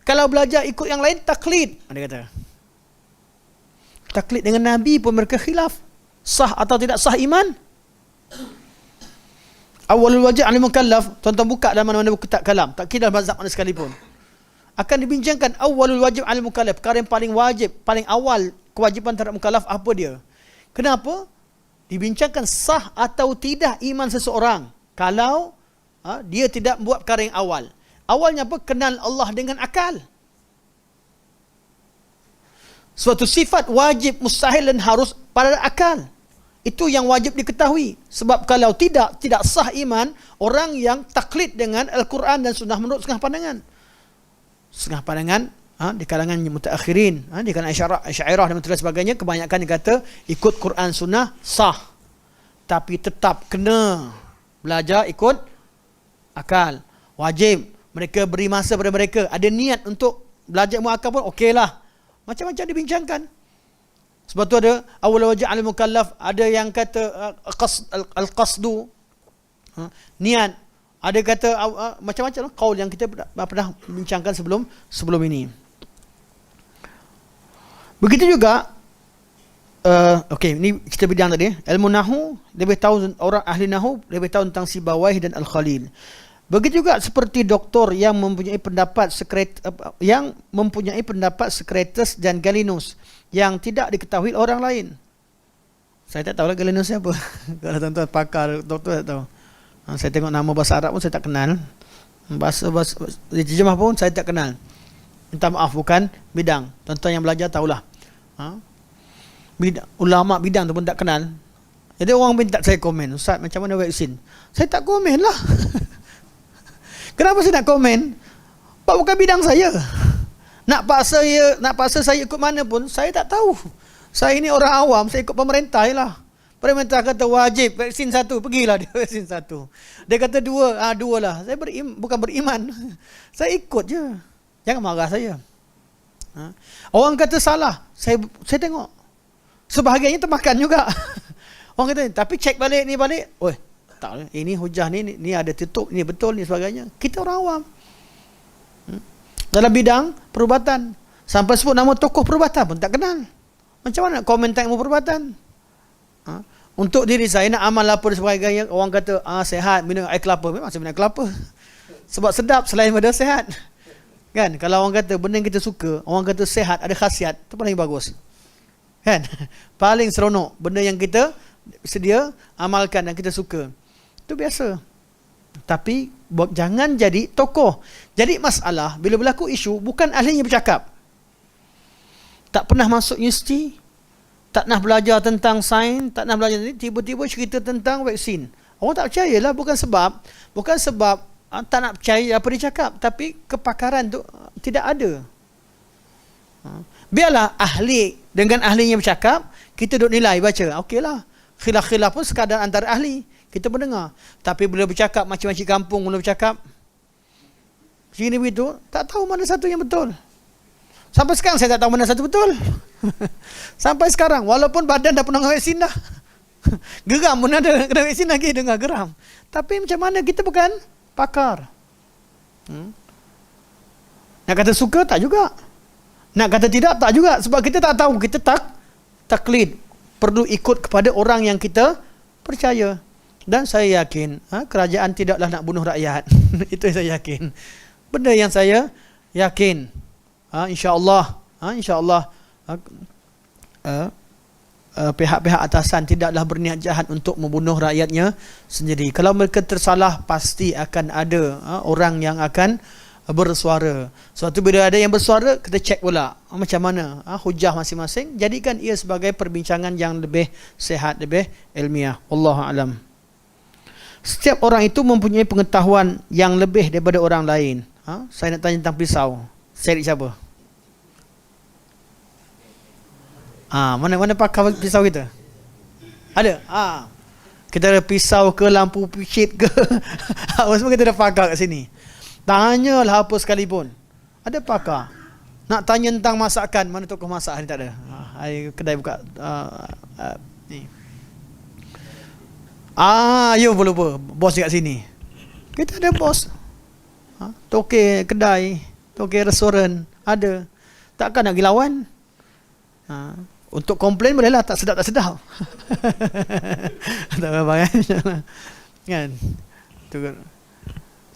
Kalau belajar ikut yang lain, taklid. Dia kata. Taklid dengan Nabi pun mereka khilaf. Sah atau tidak sah iman? Awalul wajib al mukallaf. Tuan-tuan buka dalam mana-mana buku tak kalam. Tak kira mazhab mana sekalipun. Akan dibincangkan awalul wajib al mukallaf. Perkara yang paling wajib, paling awal kewajipan terhadap mukallaf apa dia? Kenapa? Dibincangkan sah atau tidak iman seseorang kalau dia tidak buat perkara yang awal. Awalnya apa? Kenal Allah dengan akal. Suatu sifat wajib, mustahil dan harus pada akal. Itu yang wajib diketahui. Sebab kalau tidak sah iman orang yang taklid dengan Al-Quran dan Sunnah menurut setengah pandangan. Setengah pandangan di kalangan mutaakhirin, di kalangan Asy'ariyah dan sebagainya, kebanyakan dia kata ikut Quran Sunnah sah. Tapi tetap kena belajar ikut akal. Wajib. Mereka beri masa pada mereka. Ada niat untuk belajar ilmu akal pun okeylah. Macam-macam dibincangkan. Sebab tu ada awal wajib al mukallaf, ada yang kata al-qasdu, niat. Ada kata macam-macam qaul yang kita pernah bincangkan sebelum ini. Begitu juga okey, ini kita bidang tadi. Ilmu nahwu lebih tahu, orang ahli nahwu lebih tahu tentang Sibawayh dan Al-Khalil. Begitu juga seperti doktor yang mempunyai pendapat Socrates dan Galenus yang tidak diketahui orang lain. Saya tak tahu lah Galenus siapa. Kalau tuan-tuan pakar doktor tak tahu. Saya tengok nama bahasa Arab pun saya tak kenal. Bahasa terjemah pun saya tak kenal. Minta maaf, bukan bidang. Tuan-tuan yang belajar tahulah. Ulama bidang tu pun tak kenal. Jadi orang minta saya komen, Ustaz macam mana vaksin? Saya tak komen lah. Kenapa saya nak komen? Sebab bukan bidang saya. Nak paksa saya ikut mana pun saya tak tahu. Saya ni orang awam, saya ikut pemerintah je lah. Pemerintah kata wajib vaksin 1, pergilah dia vaksin 1. Dia kata 2 lah. Saya bukan beriman. Saya ikut je. Jangan marah saya. Orang kata salah, saya tengok. Sebahagiannya termakan juga. Orang kata, tapi cek balik ni balik. Oi, tak, ini hujah ni ada tutup, ni betul, ni sebagainya. Kita orang awam. Dalam bidang perubatan, sampai sebut nama tokoh perubatan pun tak kenal. Macam mana nak komen tentang ilmu perubatan? Untuk diri saya nak amal apa dan sebagainya, orang kata sehat minum air kelapa. Memang saya minum air kelapa. Sebab sedap selain pada sehat. Kan? Kalau orang kata benda yang kita suka, orang kata sehat, ada khasiat, itu paling bagus. Kan? Paling seronok benda yang kita sedia amalkan dan kita suka. Itu biasa. Tapi jangan jadi tokoh. Jadi masalah bila berlaku isu, bukan ahlinya bercakap. Tak pernah masuk universiti, tak nak belajar tentang sains, tak nak belajar ni, tiba-tiba cerita tentang vaksin. Orang tak percayalah, bukan sebab tak nak percaya apa dia cakap, tapi kepakaran tu tidak ada. Biarlah ahli dengan ahlinya bercakap, kita duduk nilai baca. Okeylah. Khilaf-khilaf pun sekadar antara ahli, kita mendengar. Tapi bila bercakap macam-macam kampung mula bercakap, sini begitu, tak tahu mana satu yang betul. Sampai sekarang saya tak tahu mana satu betul. Sampai sekarang, walaupun badan dah pernah vaksin dah. Geram pun ada, kena vaksin lagi dengar geram. Tapi macam mana, kita bukan pakar. Nak kata suka tak juga. Nak kata tidak tak juga. Sebab kita tak tahu, kita taklid. Perlu ikut kepada orang yang kita percaya. Dan saya yakin kerajaan tidaklah nak bunuh rakyat. Itu yang saya yakin. Benda yang saya yakin. InsyaAllah pihak-pihak atasan tidaklah berniat jahat untuk membunuh rakyatnya sendiri. Kalau mereka tersalah, pasti akan ada orang yang akan bersuara. Suatu bila ada yang bersuara, kita cek pula macam mana hujah masing-masing, jadikan ia sebagai perbincangan yang lebih sihat, lebih ilmiah. Wallahu a'lam. Setiap orang itu mempunyai pengetahuan yang lebih daripada orang lain. Saya nak tanya tentang pisau. Cari siapa? Mana pakar pisau kita? Ada? Kita ada pisau ke, lampu picit ke. Semua kita ada pakar kat sini. Tanyalah apa sekalipun. Ada pakar. Nak tanya tentang masakan, mana tokoh masak ni tak ada. Kedai buka ni. You lupa. Bos dekat sini. Kita ada bos. Tokek kedai, tokek restoran, ada. Takkan nak pergi lawan. Untuk komplain boleh lah, tak sedap. Tak apa kan?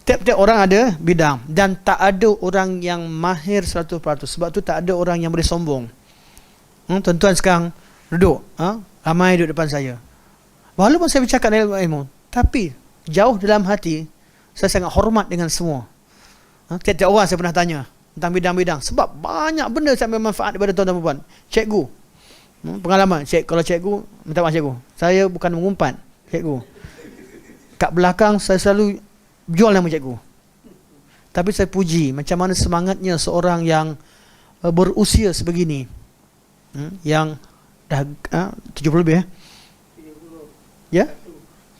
Tiap-tiap orang ada bidang. Dan tak ada orang yang mahir 100%. Sebab tu tak ada orang yang boleh sombong. Tuan-tuan sekarang duduk, ramai duduk depan saya. Walaupun saya bercakap dalam ilmu, tapi jauh dalam hati saya sangat hormat dengan semua. Tiap-tiap orang saya pernah tanya tentang bidang-bidang. Sebab banyak benda saya ambil manfaat daripada tuan-tuan perempuan. Cikgu, pengalaman. Kalau cikgu, minta maaf cikgu, saya bukan mengumpat cikgu. Kat belakang saya selalu jual nama cikgu. Tapi saya puji macam mana semangatnya seorang yang berusia sebegini. Yang dah 70 lebih ya?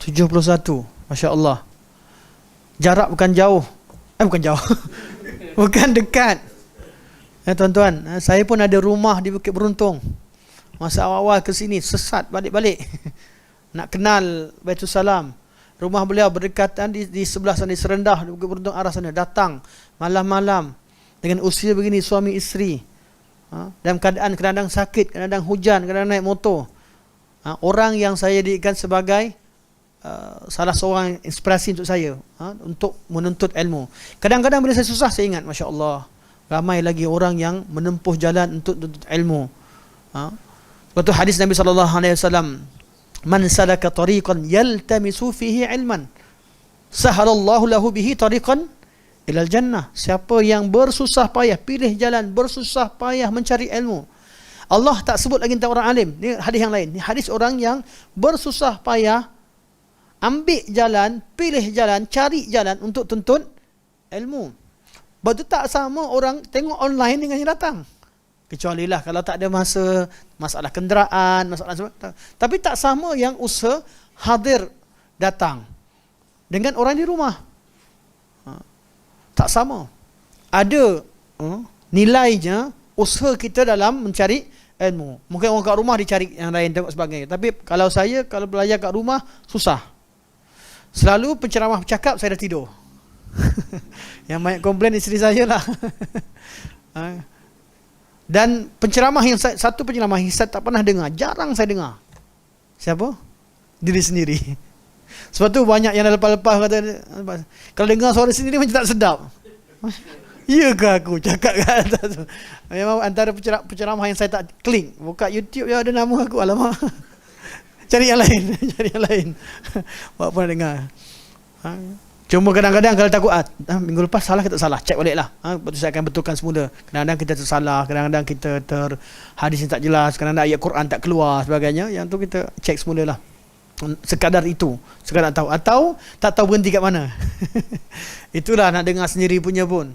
71. Masya Allah. Jarak bukan jauh. Bukan jauh. Bukan dekat. Tuan-tuan, saya pun ada rumah di Bukit Beruntung. Masa awal-awal ke sini sesat balik-balik. Nak kenal Baitul Salam. Rumah beliau berdekatan di sebelah sana, di Serendah, di Bukit Beruntung arah sana. Datang malam-malam dengan usia begini, suami isteri. Dalam keadaan kadang-kadang sakit, kadang-kadang hujan, kadang-kadang naik motor. Orang yang saya jadikan sebagai salah seorang inspirasi untuk saya, untuk menuntut ilmu. Kadang-kadang bila saya susah, saya ingat, Masya Allah, ramai lagi orang yang menempuh jalan untuk menuntut ilmu. Sebab tu hadis Nabi SAW, man salaka tariqan yaltamisu fihi ilman sahalallahu lahu bihi tariqan ilal jannah. Siapa yang bersusah payah, pilih jalan, bersusah payah mencari ilmu, Allah tak sebut lagi tentang orang alim. Ni hadis yang lain. Ni hadis orang yang bersusah payah, ambil jalan, pilih jalan, cari jalan untuk tuntut ilmu. Sebab tu tak sama orang tengok online dengan yang datang. Kecuali lah kalau tak ada masalah kenderaan, masalah semua. Tapi tak sama yang usaha hadir datang dengan orang di rumah. Tak sama. Ada nilainya usaha kita dalam mencari ilmu. Mungkin orang kat rumah dicari yang lain tengok sebagainya. Tapi kalau belajar kat rumah, susah. Selalu penceramah bercakap, saya dah tidur. Yang banyak komplain isteri saya lah. Dan satu penceramah yang saya tak pernah dengar, jarang saya dengar. Siapa? Diri sendiri. Sebab tu banyak yang dah lepas-lepas kata, kalau dengar suara sendiri macam tak sedap. Ya ke aku cakap kat atas tu? Memang antara penceramah yang saya tak klik. Buka YouTube ya, ada nama aku, alamak. Cari yang lain. Cari yang lain. Buat pernah dengar. Cuma kadang-kadang kalau takut minggu lepas salah, kita salah, cek balik lah. Betul, saya akan betulkan semula. Kadang-kadang kita tersalah, kadang-kadang kita hadis yang tak jelas, kadang-kadang ayat Quran tak keluar sebagainya. Yang tu kita cek semula lah. Sekadar itu, sekadar tahu. Atau tak tahu berhenti kat mana. Itulah nak dengar sendiri punya pun.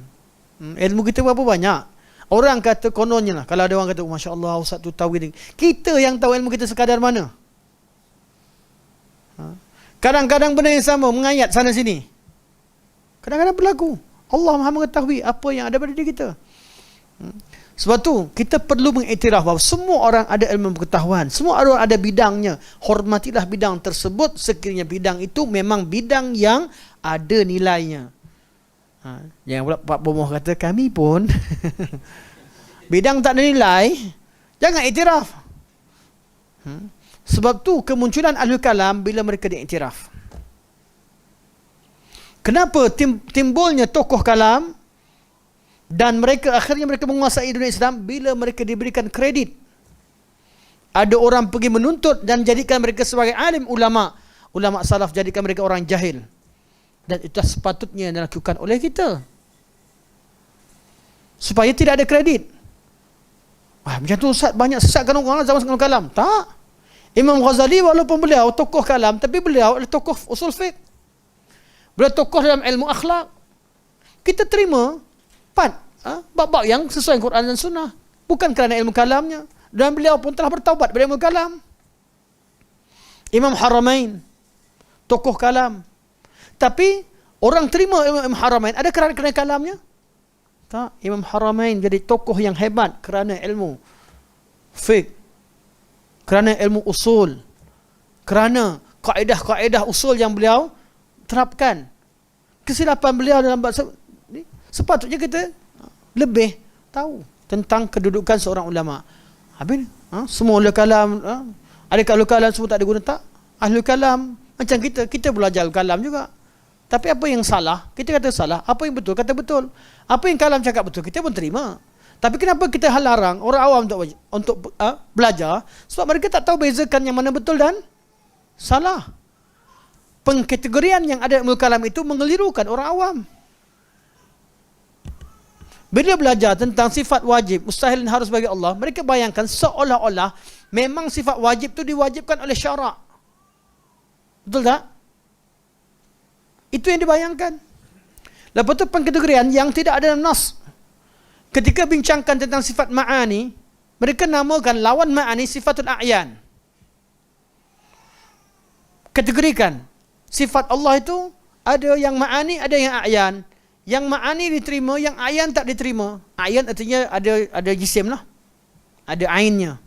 Ilmu kita berapa banyak. Orang kata kononnya lah, kalau ada orang kata, Masya Allah Ustaz tu tahu ini. Kita yang tahu ilmu kita sekadar mana. Kadang-kadang benda yang sama mengayat sana sini. Kadang-kadang berlaku. Allah Maha mengetahui apa yang ada pada diri kita. Sebab tu kita perlu mengiktiraf bahawa semua orang ada ilmu pengetahuan, semua orang ada bidangnya. Hormatilah bidang tersebut sekiranya bidang itu memang bidang yang ada nilainya. Jangan pula Pak Bomoh kata kami pun bidang tak ada nilai, jangan iktiraf. Sebab tu kemunculan Ahlul Kalam bila mereka diiktiraf. Kenapa timbulnya tokoh kalam dan akhirnya mereka menguasai dunia Islam bila mereka diberikan kredit. Ada orang pergi menuntut dan jadikan mereka sebagai alim ulama. Ulama salaf jadikan mereka orang jahil. Dan itu sepatutnya dilakukan oleh kita. Supaya tidak ada kredit. Macam tu Ustaz, banyak sesatkan orang zaman sebelum kalam. Tak. Imam Ghazali walaupun beliau tokoh kalam, tapi beliau adalah tokoh usul fiqh. Beliau tokoh dalam ilmu akhlak. Kita terima bab-bab yang sesuai Quran dan Sunnah. Bukan kerana ilmu kalamnya. Dan beliau pun telah bertaubat dari ilmu kalam. Imam Haramain, tokoh kalam. Tapi orang terima Imam Haramain ada kerana kalamnya? Tak. Imam Haramain jadi tokoh yang hebat kerana ilmu fiqh, kerana ilmu usul, kerana kaedah-kaedah usul yang beliau terapkan. Kesilapan beliau dalam bab ni, sepatutnya kita lebih tahu tentang kedudukan seorang ulama. Habis semua ulul kalam, adakah ulul kalam semua tak ada guna? Tak. Ahlul kalam macam kita belajar kalam juga. Tapi apa yang salah, kita kata salah. Apa yang betul, kata betul. Apa yang kalam cakap betul, kita pun terima. Tapi kenapa kita larang orang awam untuk belajar? Sebab mereka tak tahu bezakan yang mana betul dan salah. Pengkategorian yang ada ilmu kalam itu mengelirukan orang awam. Bila belajar tentang sifat wajib, mustahil dan harus bagi Allah, mereka bayangkan seolah-olah memang sifat wajib itu diwajibkan oleh syarak. Betul tak? Itu yang dibayangkan. Lepas tu pengkategorian yang tidak ada dalam nas. Ketika bincangkan tentang sifat ma'ani, mereka namakan lawan ma'ani sifatul a'yan. Kategorikan. Sifat Allah itu ada yang ma'ani, ada yang a'yan. Yang ma'ani diterima, yang a'yan tak diterima. A'yan artinya ada jisim lah. Ada ainnya.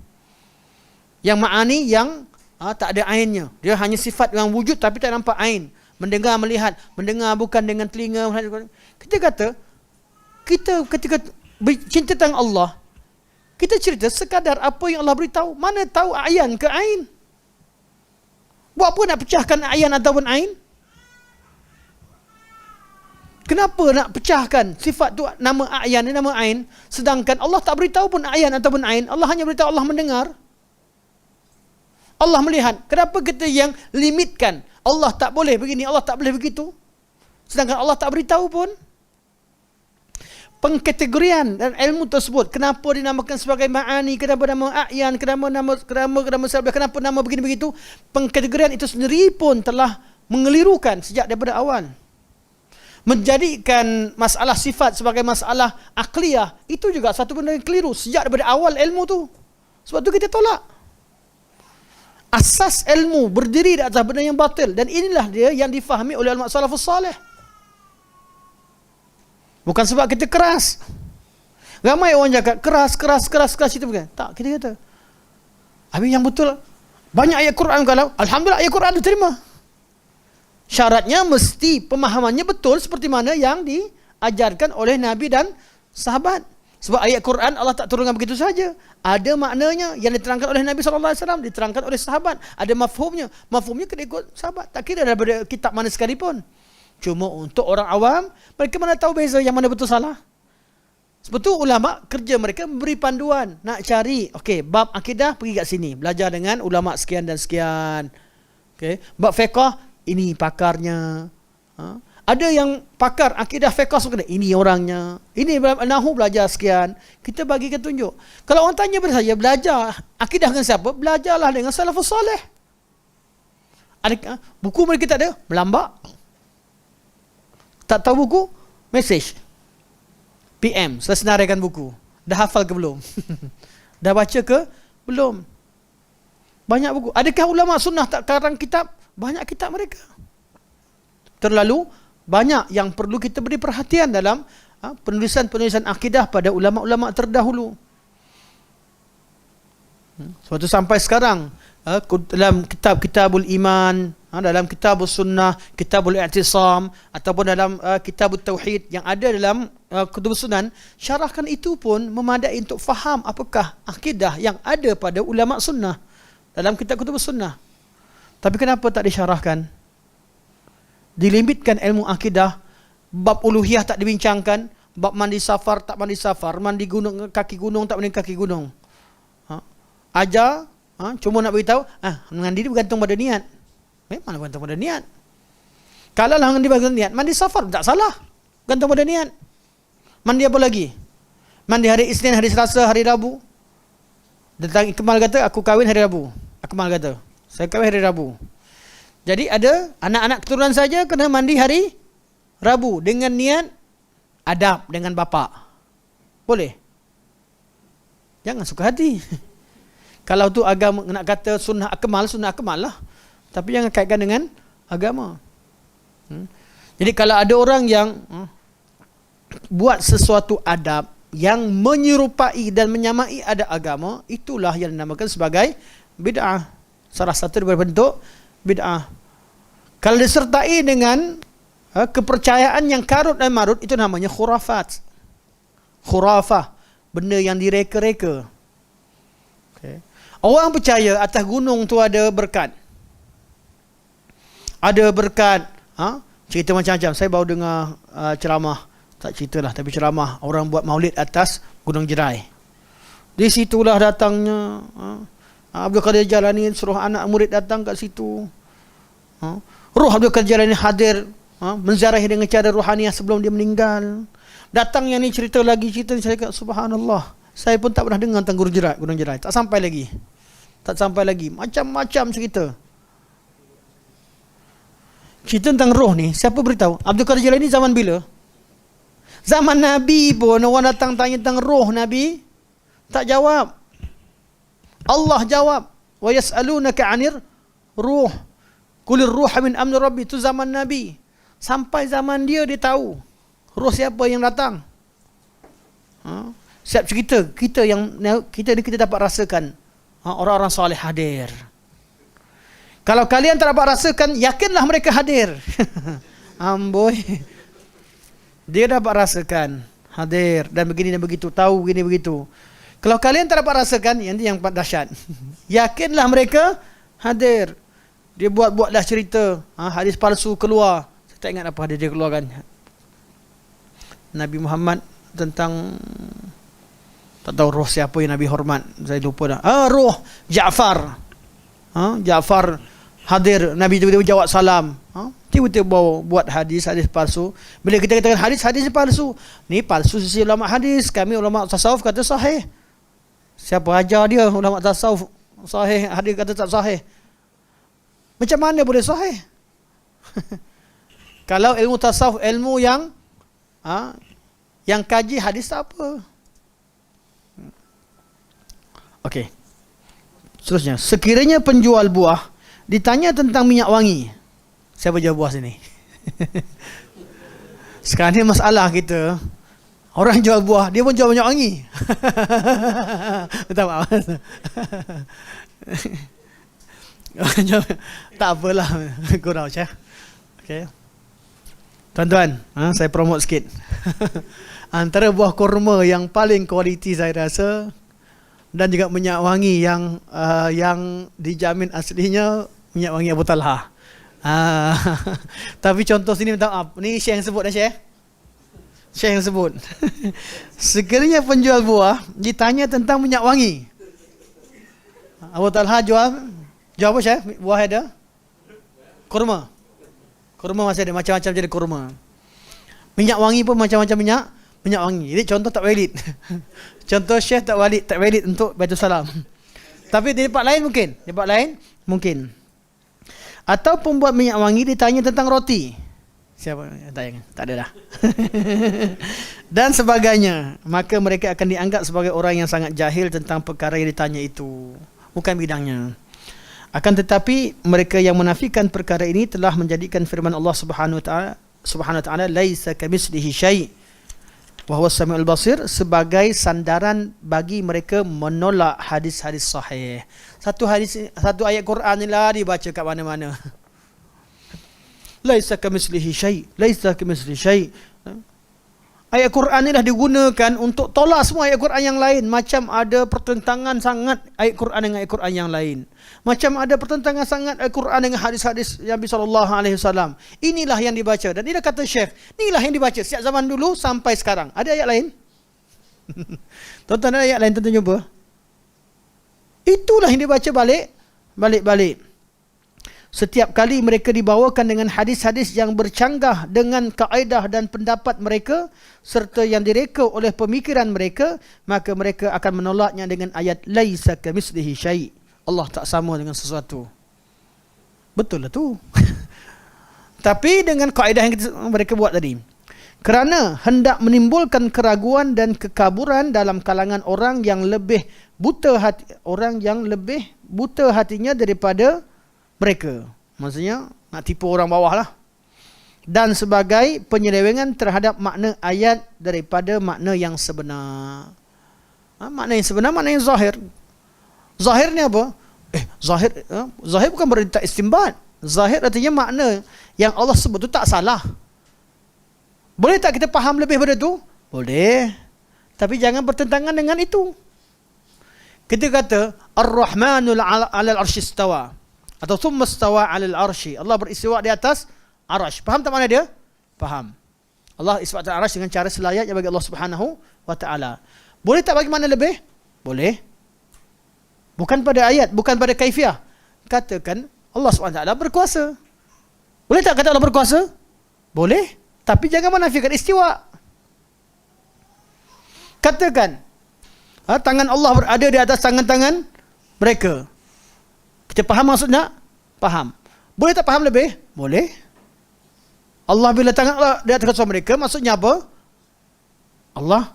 Yang ma'ani yang tak ada ainnya. Dia hanya sifat yang wujud tapi tak nampak ain. Mendengar, melihat. Mendengar bukan dengan telinga. Kita kata, kita ketika cinta tentang Allah, kita cerita sekadar apa yang Allah beritahu. Mana tahu ayan ke ain? Buat apa nak pecahkan ayan ataupun ain? Kenapa nak pecahkan sifat tu, nama ayan dan nama ain, sedangkan Allah tak beritahu pun ayan ataupun ain. Allah hanya beritahu Allah mendengar, Allah melihat. Kenapa kita yang limitkan? Allah tak boleh begini, Allah tak boleh begitu, sedangkan Allah tak beritahu pun. Pengkategorian dan ilmu tersebut, kenapa dinamakan sebagai ma'ani, kenapa nama a'yan, kenapa nama begini begitu, pengkategorian itu sendiri pun telah mengelirukan sejak daripada awal. Menjadikan masalah sifat sebagai masalah akliyah, itu juga satu benda yang keliru sejak daripada awal ilmu tu. Sebab tu kita tolak. Asas ilmu berdiri di atas benda yang batil, dan inilah dia yang difahami oleh ulama salafus salih. Bukan sebab kita keras. Ramai orang cakap keras itu bukan. Tak, kita kata habis yang betul, banyak ayat Quran kalau alhamdulillah ayat Quran diterima. Syaratnya mesti pemahamannya betul seperti mana yang diajarkan oleh Nabi dan sahabat. Sebab ayat Quran Allah tak turunkan begitu saja. Ada maknanya yang diterangkan oleh Nabi SAW, diterangkan oleh sahabat. Ada mafhumnya. Mafhumnya kena ikut sahabat. Tak kira daripada kitab mana sekalipun. Cuma untuk orang awam, mereka mana tahu beza yang mana betul salah. Sebab tu ulama kerja mereka memberi panduan. Nak cari, okey, bab akidah pergi kat sini. Belajar dengan ulama sekian dan sekian. Okey, bab fiqh, ini pakarnya. Ada yang pakar akidah fiqh semua, ini orangnya. Ini nahu belajar sekian. Kita bagi ketunjuk. Kalau orang tanya pada saya, belajar akidah dengan siapa? Belajarlah dengan salafus salih. Ada buku mereka tak ada? Melambak. Tak tahu buku? Message. PM, saya senaraikan buku. Dah hafal ke belum? Dah baca ke belum? Banyak buku. Adakah ulama sunnah tak karang kitab? Banyak kitab mereka. Terlalu banyak yang perlu kita beri perhatian dalam penulisan-penulisan akidah pada ulama-ulama terdahulu. Suatu sampai sekarang dalam kitab-kitabul iman, dalam kitabul sunnah, kitabul i'tisam, ataupun dalam kitabul tauhid yang ada dalam kutub sunan, syarahkan itu pun memadai untuk faham apakah akidah yang ada pada ulama sunnah dalam kitab kutub sunnah. Tapi kenapa tak disyarahkan? Dilimitkan ilmu akidah, bab uluhiyah tak dibincangkan, bab mandi safar tak mandi safar, mandi gunung kaki gunung tak mandi kaki gunung. Ajar, cuma nak beritahu, mandi dia bergantung pada niat. Memang bergantung pada niat. Kalau lah mandi bergantung niat, mandi safar tak salah, bergantung pada niat. Mandi apa lagi? Mandi hari Isnin, hari Selasa, hari Rabu. Tentang Ikmal kata, aku kahwin hari Rabu. Akmal kata, saya kahwin hari Rabu. Jadi ada anak-anak keturunan saja kena mandi hari Rabu dengan niat adab dengan bapa. Boleh? Jangan suka hati. Kalau tu agama nak kata sunnah akmal lah. Tapi jangan kaitkan dengan agama. Jadi kalau ada orang yang buat sesuatu adab yang menyerupai dan menyamai adab agama, itulah yang dinamakan sebagai bid'ah. Salah satu daripada bentuk bid'ah. Kalau disertai dengan kepercayaan yang karut dan marut, itu namanya khurafat. Khurafah, benda yang direka-reka. Okay. Orang percaya atas gunung tu ada berkat. Ada berkat. Cerita macam-macam. Saya baru dengar ceramah, tak cerita lah, tapi ceramah orang buat maulid atas Gunung Jerai. Di situlah datangnya Abdul Qadir Jalani suruh anak murid datang kat situ. Roh Abdul Qadir Jalani hadir, menziarahi dengan cara rohaniah sebelum dia meninggal. Datang yang ni cerita lagi, cerita ni, saya kata subhanallah. Saya pun tak pernah dengar tentang Gunung Jerai. Tak sampai lagi. Macam-macam cerita. Cerita tentang roh ni, siapa beritahu? Abdul Qadir Jalani zaman bila? Zaman Nabi pun orang datang tanya tentang roh Nabi, tak jawab. Allah jawab, wa yas'alunaka 'anir ruh. Qulir ruha min amri rabbi. Itu zaman Nabi. Sampai zaman dia tahu roh siapa yang datang. Siap cerita, kita ni dapat rasakan orang-orang soleh hadir. Kalau kalian tak dapat rasakan, yakinlah mereka hadir. Amboi. Dia dapat rasakan hadir dan begini dan begitu, tahu begini begitu. Kalau kalian tak dapat rasakan, yang dahsyat. Yakinlah mereka hadir. Dia buatlah cerita, hadis palsu keluar. Saya tak ingat apa hadis dia keluarkan. Nabi Muhammad tentang, tak tahu roh siapa yang Nabi hormat, saya lupa dah. Roh Ja'far. Ja'far hadir, Nabi tiba-tiba jawab salam. Tiba-tiba buat hadis palsu. Bila kita katakan hadis palsu, ni palsu sisi ulama hadis. Kami ulama tasawuf kata sahih. Siapa ajar dia ulama tasawuf sahih, hadis kata tak sahih? Macam mana boleh sahih? Kalau ilmu tasawuf, ilmu yang kaji hadis tak apa. Okey. Seterusnya, sekiranya penjual buah ditanya tentang minyak wangi, siapa jual buah sini? Sekarang ni masalah kita, orang jual buah, dia pun jual minyak wangi. Betul tak? Tak apalah, kurang Syekh. Okay. Tuan-tuan, saya promote sikit. Antara buah kurma yang paling kualiti saya rasa, dan juga minyak wangi yang dijamin aslinya, minyak wangi Abu Talha. Tapi contoh sini minta maaf. Ni Syekh yang sebut dah, Syekh. Syekh yang sebut. Sekiranya penjual buah ditanya tentang minyak wangi, Abu Talha jual apa, Syekh? Buah ada? Kurma. Kurma masih ada, macam-macam jadi kurma. Minyak wangi pun macam-macam minyak wangi. Jadi contoh tak valid. Contoh Syekh tak valid untuk Baitul Salam. Tapi di tempat lain mungkin. Atau pembuat minyak wangi ditanya tentang roti. Siapa? Tak ada dah. Dan sebagainya. Maka mereka akan dianggap sebagai orang yang sangat jahil tentang perkara yang ditanya itu. Bukan bidangnya. Akan tetapi mereka yang menafikan perkara ini telah menjadikan firman Allah Subhanahu wa taala laisa kamitslihi syai' wa huwas samiul basir sebagai sandaran bagi mereka menolak hadis-hadis sahih. Satu ayat Quran ni lah dibaca kat mana-mana. Laisa kamitslihi syai', laisa kamitslihi syai'. Ayat Quran ni dah digunakan untuk tolak semua ayat Quran yang lain. Macam ada pertentangan sangat ayat Quran dengan ayat Quran yang lain. Macam ada pertentangan sangat ayat Quran dengan hadis-hadis Nabi SAW. Inilah yang dibaca. Dan inilah kata Syekh. Inilah yang dibaca sejak zaman dulu sampai sekarang. Ada ayat lain? Tuan-tuan, ada ayat lain tuan-tuan jumpa? Itulah yang dibaca balik. Setiap kali mereka dibawakan dengan hadis-hadis yang bercanggah dengan kaedah dan pendapat mereka serta yang direka oleh pemikiran mereka, maka mereka akan menolaknya dengan ayat laisa kamitslihi syai'. Allah tak sama dengan sesuatu. Betul lah tu. Tapi dengan kaedah yang mereka buat tadi, kerana hendak menimbulkan keraguan dan kekaburan dalam kalangan orang yang lebih buta hatinya daripada mereka. Maksudnya nak tipu orang bawah lah. Dan sebagai penyelewengan terhadap makna ayat daripada makna yang sebenar. Makna yang sebenar, makna yang zahir. Zahir ni apa? Zahir bukan berarti tak istimbat. Zahir artinya makna yang Allah sebut tu tak salah. Boleh tak kita faham lebih pada tu? Boleh. Tapi jangan bertentangan dengan itu. Kita kata Ar-Rahmanul 'alal 'arsy istawa atau thumma istawa 'alal 'arsy. Allah beristiwa di atas arasy. Faham tak makna dia? Faham. Allah istiwa di atas arasy dengan cara selayaknya bagi Allah Subhanahu wa taala. Boleh tak bagi makna lebih? Boleh. Bukan pada ayat, bukan pada kaifiah. Katakan Allah Subhanahu wa taala berkuasa. Boleh tak kata Allah berkuasa? Boleh. Tapi jangan menafikan istiwa. Katakan tangan Allah berada di atas tangan-tangan mereka. Kita faham maksudnya? Faham. Boleh tak faham lebih? Boleh. Allah bila tangan Allah di atas mereka, maksudnya apa? Allah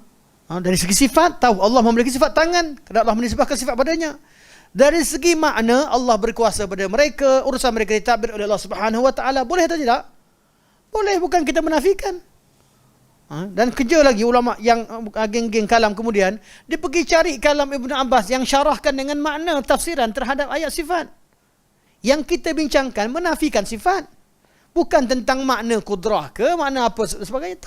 dari segi sifat, tahu Allah memiliki sifat tangan, kerana Allah menisbahkan sifat padanya. Dari segi makna, Allah berkuasa pada mereka, urusan mereka ditadbir oleh Allah Subhanahu wa taala. Boleh atau tidak? Boleh, bukan kita menafikan. Dan kerja lagi ulama yang geng-geng kalam kemudian dia pergi cari kalam Ibnu Abbas yang syarahkan dengan makna tafsiran terhadap ayat sifat. Yang kita bincangkan menafikan sifat, bukan tentang makna kudrah ke makna apa sebagainya.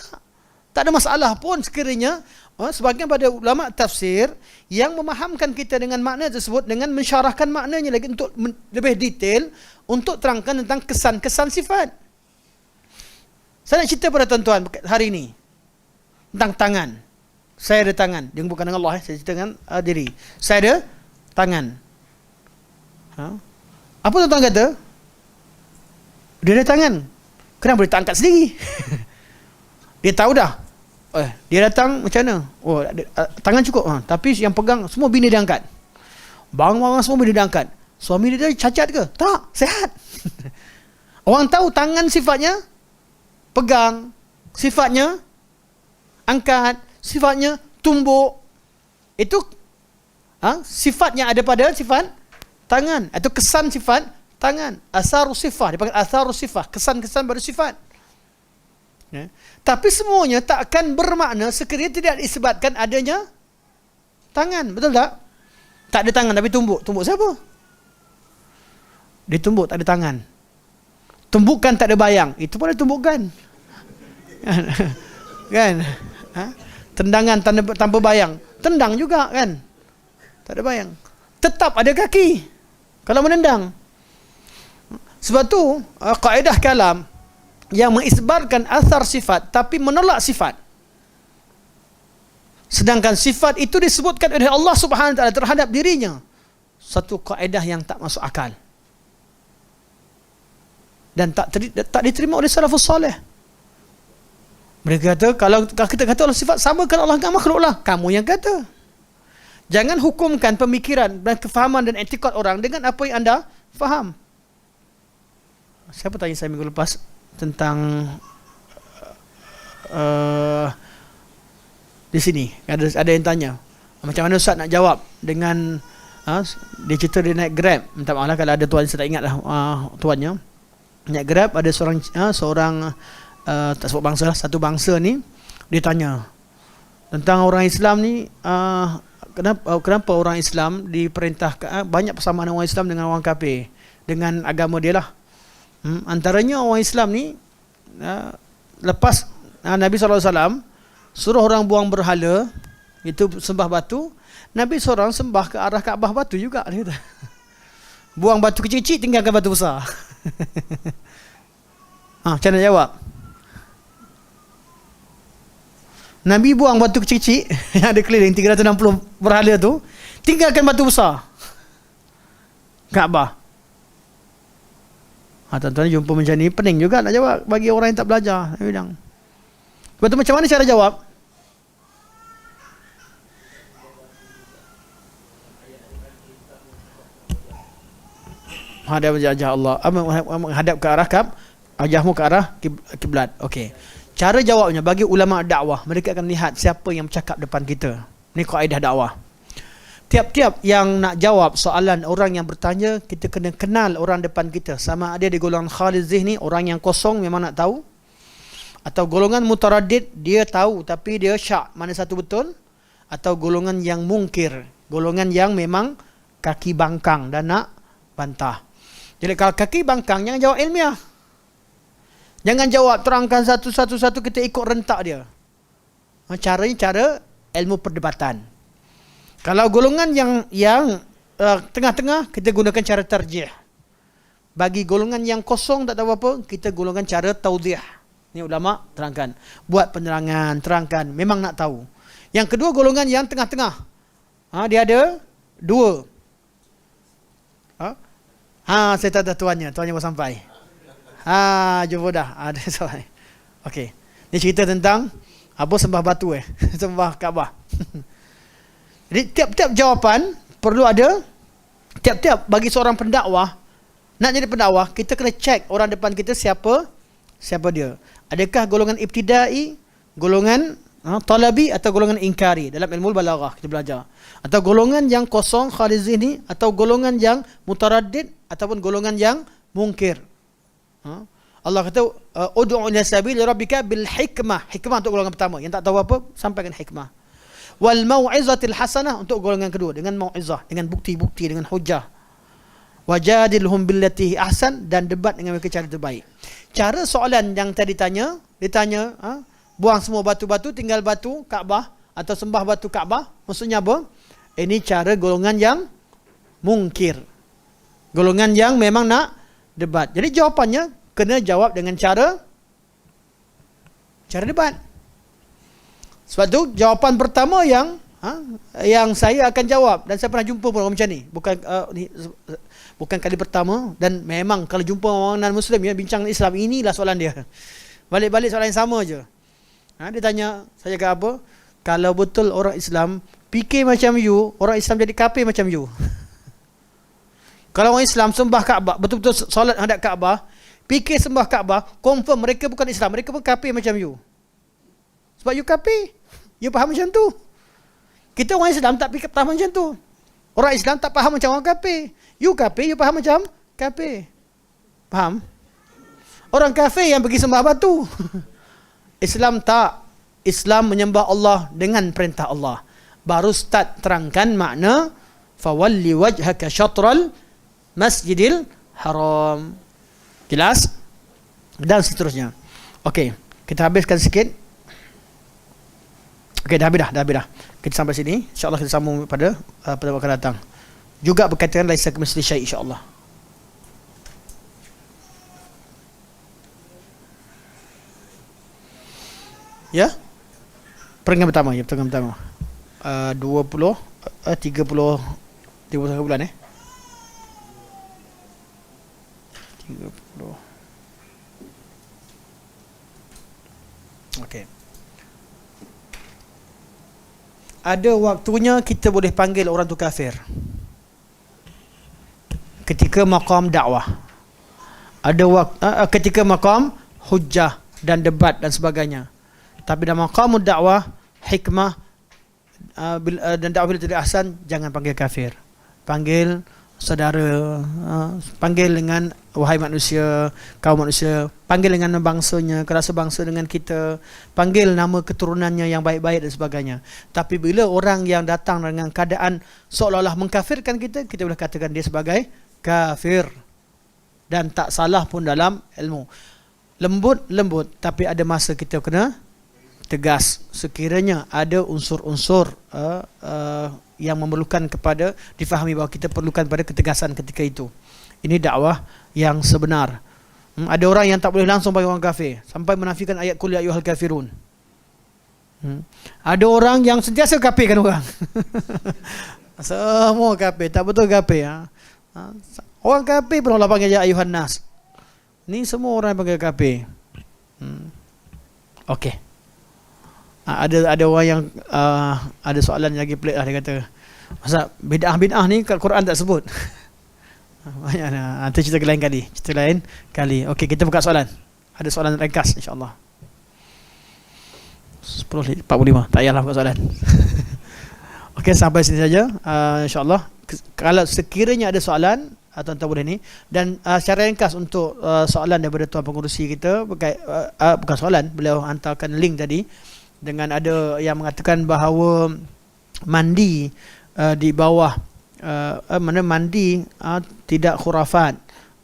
Tak ada masalah pun sekiranya sebagian pada ulama tafsir yang memahamkan kita dengan makna tersebut dengan mensyarahkan maknanya lagi untuk lebih detail untuk terangkan tentang kesan-kesan sifat. Saya nak cerita pada tuan-tuan hari ini tentang tangan. Saya ada tangan. Jangan bukan dengan Allah. Saya cerita dengan diri. Saya ada tangan. Apa tuan-tuan kata? Dia ada tangan. Kenapa dia tak angkat sendiri? Dia tahu dah. Dia datang macam mana? Tangan cukup. Tapi yang pegang semua bini dia angkat. Barang-barang semua bini dia angkat. Suami dia cacat ke? Tak. Sehat. Orang tahu tangan sifatnya pegang. Sifatnya angkat, sifatnya tumbuk. Itu sifatnya ada pada sifat tangan atau kesan sifat tangan. Asarus sifah, dipanggil asarus sifah, kesan-kesan pada sifat. Tapi semuanya tak akan bermakna sekiranya tidak disebabkan adanya tangan. Betul tak? Tak ada tangan tapi tumbuk. Tumbuk siapa? Dia tumbuk tak ada tangan. Tumbukan tak ada bayang. Itu pun ada tumbukan. Kan? Tendangan tanpa bayang, tendang juga kan, tak ada bayang, tetap ada kaki kalau menendang. Sebab tu kaedah kalam yang mengisbarkan asar sifat tapi menolak sifat, sedangkan sifat itu disebutkan oleh Allah Subhanahu wa taala terhadap dirinya, satu kaedah yang tak masuk akal dan tak diterima oleh salafus salih. Mereka kata, kalau kita kata Allah sifat, samakan Allah dengan makhluk lah. Kamu yang kata. Jangan hukumkan pemikiran dan kefahaman dan etikad orang dengan apa yang anda faham. Siapa tanya saya minggu lepas tentang di sini ada yang tanya macam mana Ustaz nak jawab dengan dia cerita dia naik Grab. Minta maaf lah kalau ada tuan, saya tak ingat lah tuannya. Naik Grab, ada seorang tak sebut bangsa lah, satu bangsa ni dia tanya tentang orang Islam ni, kenapa orang Islam diperintahkan banyak persamaan orang Islam dengan orang kafir dengan agama dia lah. Antaranya orang Islam ni lepas Nabi SAW suruh orang buang berhala, itu sembah batu, Nabi seorang sembah ke arah Kaabah batu juga, dia kata. Buang batu kecil-kecil, tinggalkan batu besar. Macam mana jawab? Nabi buang batu kecil-kecil yang ada keliling 360 berhala tu, tinggalkan batu besar Kaabah. Tuan-tuan jumpa macam ni pening juga nak jawab bagi orang yang tak belajar. Saya bilang, sebab tu macam mana cara jawab? Hadap wajah Allah, menghadap ke arah wajahmu ke arah kiblat. Okey. Cara jawabnya bagi ulama dakwah, mereka akan lihat siapa yang bercakap depan kita. Ini kaedah dakwah. Tiap-tiap yang nak jawab soalan orang yang bertanya, kita kena kenal orang depan kita. Sama ada di golongan khalid zihni, orang yang kosong memang nak tahu, atau golongan mutaraddid, dia tahu tapi dia syak mana satu betul, atau golongan yang mungkir, golongan yang memang kaki bangkang dan nak bantah. Jadi kalau kaki bangkang, jangan jawab ilmiah. Jangan jawab terangkan satu-satu kita ikut rentak dia. Caranya cara ilmu perdebatan. Kalau golongan yang tengah-tengah, kita gunakan cara tarjih. Bagi golongan yang kosong tak tahu apa, kita gunakan cara taudih. Ini ulama terangkan. Buat penerangan, terangkan. Memang nak tahu. Yang kedua golongan yang tengah-tengah. Dia ada dua. Saya tak tahu tuannya. Tuannya baru sampai. Jumpa dah. Ada soalan. Okey. Ini cerita tentang apa sembah batu sembah Kaabah. Jadi tiap-tiap jawapan perlu ada, tiap-tiap bagi seorang pendakwah, nak jadi pendakwah, kita kena cek orang depan kita siapa dia. Adakah golongan ibtidai, golongan talabi atau golongan ingkari. Dalam ilmu balaghah kita belajar. Atau golongan yang kosong khalizini, atau golongan yang mutaraddid, ataupun golongan yang mungkir. Allah kata ud'u ila sabili rabbika bil hikmah. Hikmah untuk golongan pertama yang tak tahu apa, sampaikan hikmah. Wal mau'izatil hasanah untuk golongan kedua, dengan mau'izah, dengan bukti-bukti, dengan hujah. Wajadilhum billati ahsan, dan debat dengan mereka cara terbaik. Cara soalan yang tadi ditanya buang semua batu-batu, tinggal batu Kaabah atau sembah batu Kaabah, maksudnya apa? Ini cara golongan yang mungkir. Golongan yang memang nak debat. Jadi jawapannya kena jawab dengan cara debat. Sebab tu jawapan pertama yang saya akan jawab, dan saya pernah jumpa pun orang macam ni. Bukan kali pertama, dan memang kalau jumpa orang non-Muslim bincang Islam, inilah soalan dia. Balik-balik soalan yang sama je. Dia tanya, saya cakap apa? Kalau betul orang Islam fikir macam you, orang Islam jadi kafir macam you. Kalau orang Islam sembah Kaabah, betul-betul solat hadap Kaabah, fikir sembah Kaabah, confirm mereka bukan Islam, mereka pun kafir macam you. Sebab you kafir, you faham macam tu. Kita orang Islam tak faham macam tu. Orang Islam tak faham macam orang kafir. You kafir, you faham macam kafir. Faham? Orang kafir yang pergi sembah batu. Islam tak. Islam menyembah Allah dengan perintah Allah. Baru start terangkan makna fawalli wajhaka syatral masjidil haram. Jelas? Dan seterusnya. Okey, kita habiskan sikit. Okey, dah habis dah. Kita sampai sini. InsyaAllah kita sambung pada pertemuan akan datang. Juga berkaitan laisa kamitslihi syai' insyaAllah. Ya? Perenggan pertama. 30 bulan 30. Okey. Ada waktunya kita boleh panggil orang tu kafir ketika maqam dakwah. Ada ketika maqam hujjah dan debat dan sebagainya. Tapi dalam maqam dakwah, hikmah dan dakwah bil ahsan, jangan panggil kafir. Panggil saudara, panggil dengan wahai manusia, kaum manusia, panggil dengan bangsanya, kerasa bangsa dengan kita, panggil nama keturunannya yang baik-baik dan sebagainya. Tapi bila orang yang datang dengan keadaan seolah-olah mengkafirkan kita, kita boleh katakan dia sebagai kafir, dan tak salah pun dalam ilmu. Lembut, tapi ada masa kita kena tegas. Sekiranya ada unsur-unsur yang memerlukan kepada difahami bahawa kita perlukan pada ketegasan ketika itu. Ini dakwah yang sebenar. Ada orang yang tak boleh langsung bagi orang kafir sampai menafikan ayat qul ya ayyuhal kafirun. Ada orang yang sentiasa kafirkan orang. Semua kafir, tak betul kafir. Orang kafir pun Allah panggil ya ayyuhan nas. Ni semua orang yang panggil kafir. Okey. Ada orang yang ada soalan lagi pelik lah. Dia kata, masa bid'ah ni kat Quran tak sebut. Banyak lah. Nanti cerita lain kali. Okey, kita buka soalan. Ada soalan ringkas insyaAllah. 10:45. Tak payahlah buka soalan. Okey, sampai sini saja. InsyaAllah. Kalau sekiranya ada soalan, tuan-tuan boleh ni. Dan secara ringkas untuk soalan daripada tuan pengurusi kita, bukan soalan, beliau hantarkan link tadi, dengan ada yang mengatakan bahawa mandi di bawah mandi tidak khurafat,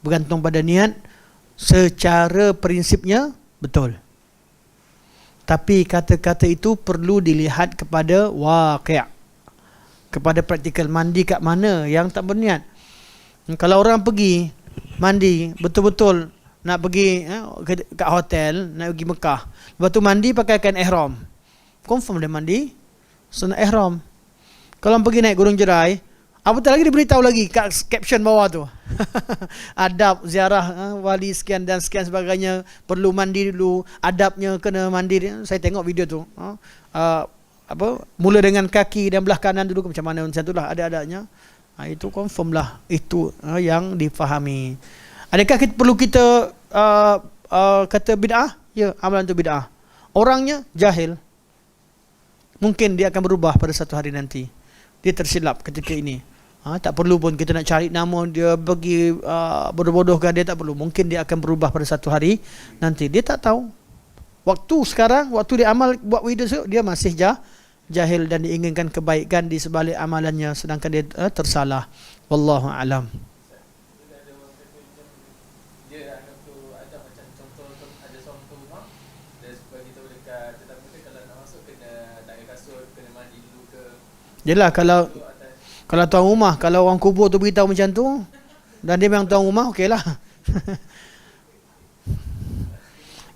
bergantung pada niat, secara prinsipnya betul. Tapi kata-kata itu perlu dilihat kepada waqi', kepada praktikal. Mandi kat mana yang tak berniat. Kalau orang pergi mandi betul-betul nak pergi kat hotel, nak pergi Mekah, lepas tu mandi pakaikan ihram, confirm dia mandi sunat ihram. Kalau pergi naik Gunung Jerai, apatah lagi diberitahu lagi kat caption bawah tu adab ziarah wali sekian dan sekian sebagainya, perlu mandi dulu, adabnya kena mandi. Saya tengok video tu, mula dengan kaki dan belah kanan dulu, macam mana macam itulah ada-adanya. Itu confirm lah, itu yang difahami. Adakah perlu kita kata bid'ah? Ya, amalan itu bid'ah. Orangnya jahil, mungkin dia akan berubah pada satu hari nanti. Dia tersilap ketika ini. Tak perlu pun kita nak cari nama dia, bagi bodoh-bodohkan dia, tak perlu. Mungkin dia akan berubah pada satu hari nanti. Dia tak tahu. Waktu sekarang, waktu dia amal buat video, dia masih jahil dan diinginkan kebaikan di sebalik amalannya, sedangkan dia tersalah. Wallahu alam. Yelah, kalau tuan rumah, kalau orang kubur tu beritahu macam tu dan dia memang tuan rumah, okeylah.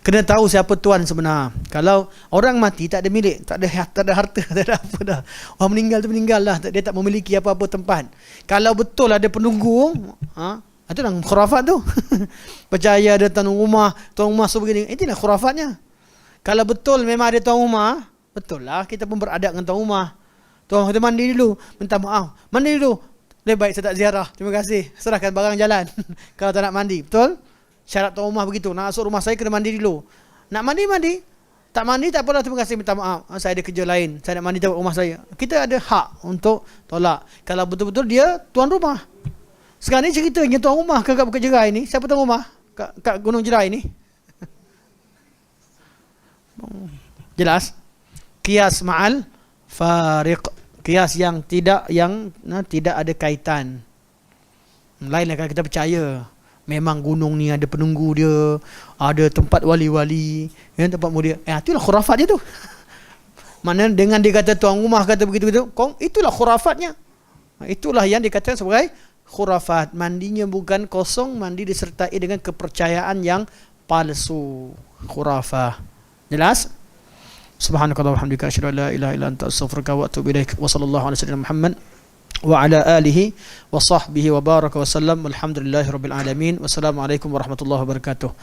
Kena tahu siapa tuan sebenar. Kalau orang mati tak ada milik, tak ada harta, tak ada apa dah. Orang meninggal tu meninggal lah, dia tak memiliki apa-apa tempat. Kalau betul ada penunggu, itu dah khurafat tu. Percaya ada tuan rumah suruh begini, itulah khurafatnya. Kalau betul memang ada tuan rumah, betul lah kita pun beradab dengan tuan rumah. Tuan kita mandi dulu, minta maaf, mandi dulu, lebih baik saya tak ziarah, terima kasih, serahkan barang jalan. Kalau tak nak mandi, betul? Syarat tuan rumah begitu, nak masuk rumah saya kena mandi dulu. Nak mandi, tak mandi tak apalah, terima kasih, minta maaf, saya ada kerja lain, saya nak mandi tempat rumah saya. Kita ada hak untuk tolak kalau betul-betul dia tuan rumah. Sekarang ni ceritanya tuan rumah kat Bukit Jerai ni, siapa tuan rumah kat Gunung Jerai ni? Jelas? Qiyas ma'al fariq, qiyas yang tidak ada kaitan. Lainlah kalau kita percaya memang gunung ni ada penunggu dia, ada tempat wali-wali, tempat mulia. Itulah khurafat dia tu. Mana dengan dia kata tuan rumah kata begitu-begitu, itulah khurafatnya. Itulah yang dikatakan sebagai khurafat. Mandinya bukan kosong, mandi disertai dengan kepercayaan yang palsu. Khurafah. Jelas? Subhanakallah walhamdulillah, asyhadu an la ilaha illa anta, astaghfiruka wa atubu ilaik. Wa sallallahu ala sayyidina Muhammad wa ala alihi wa sahbihi wa baraka wa sallam. Walhamdulillahirabbil alamin. Wassalamualaikum warahmatullahi wabarakatuh.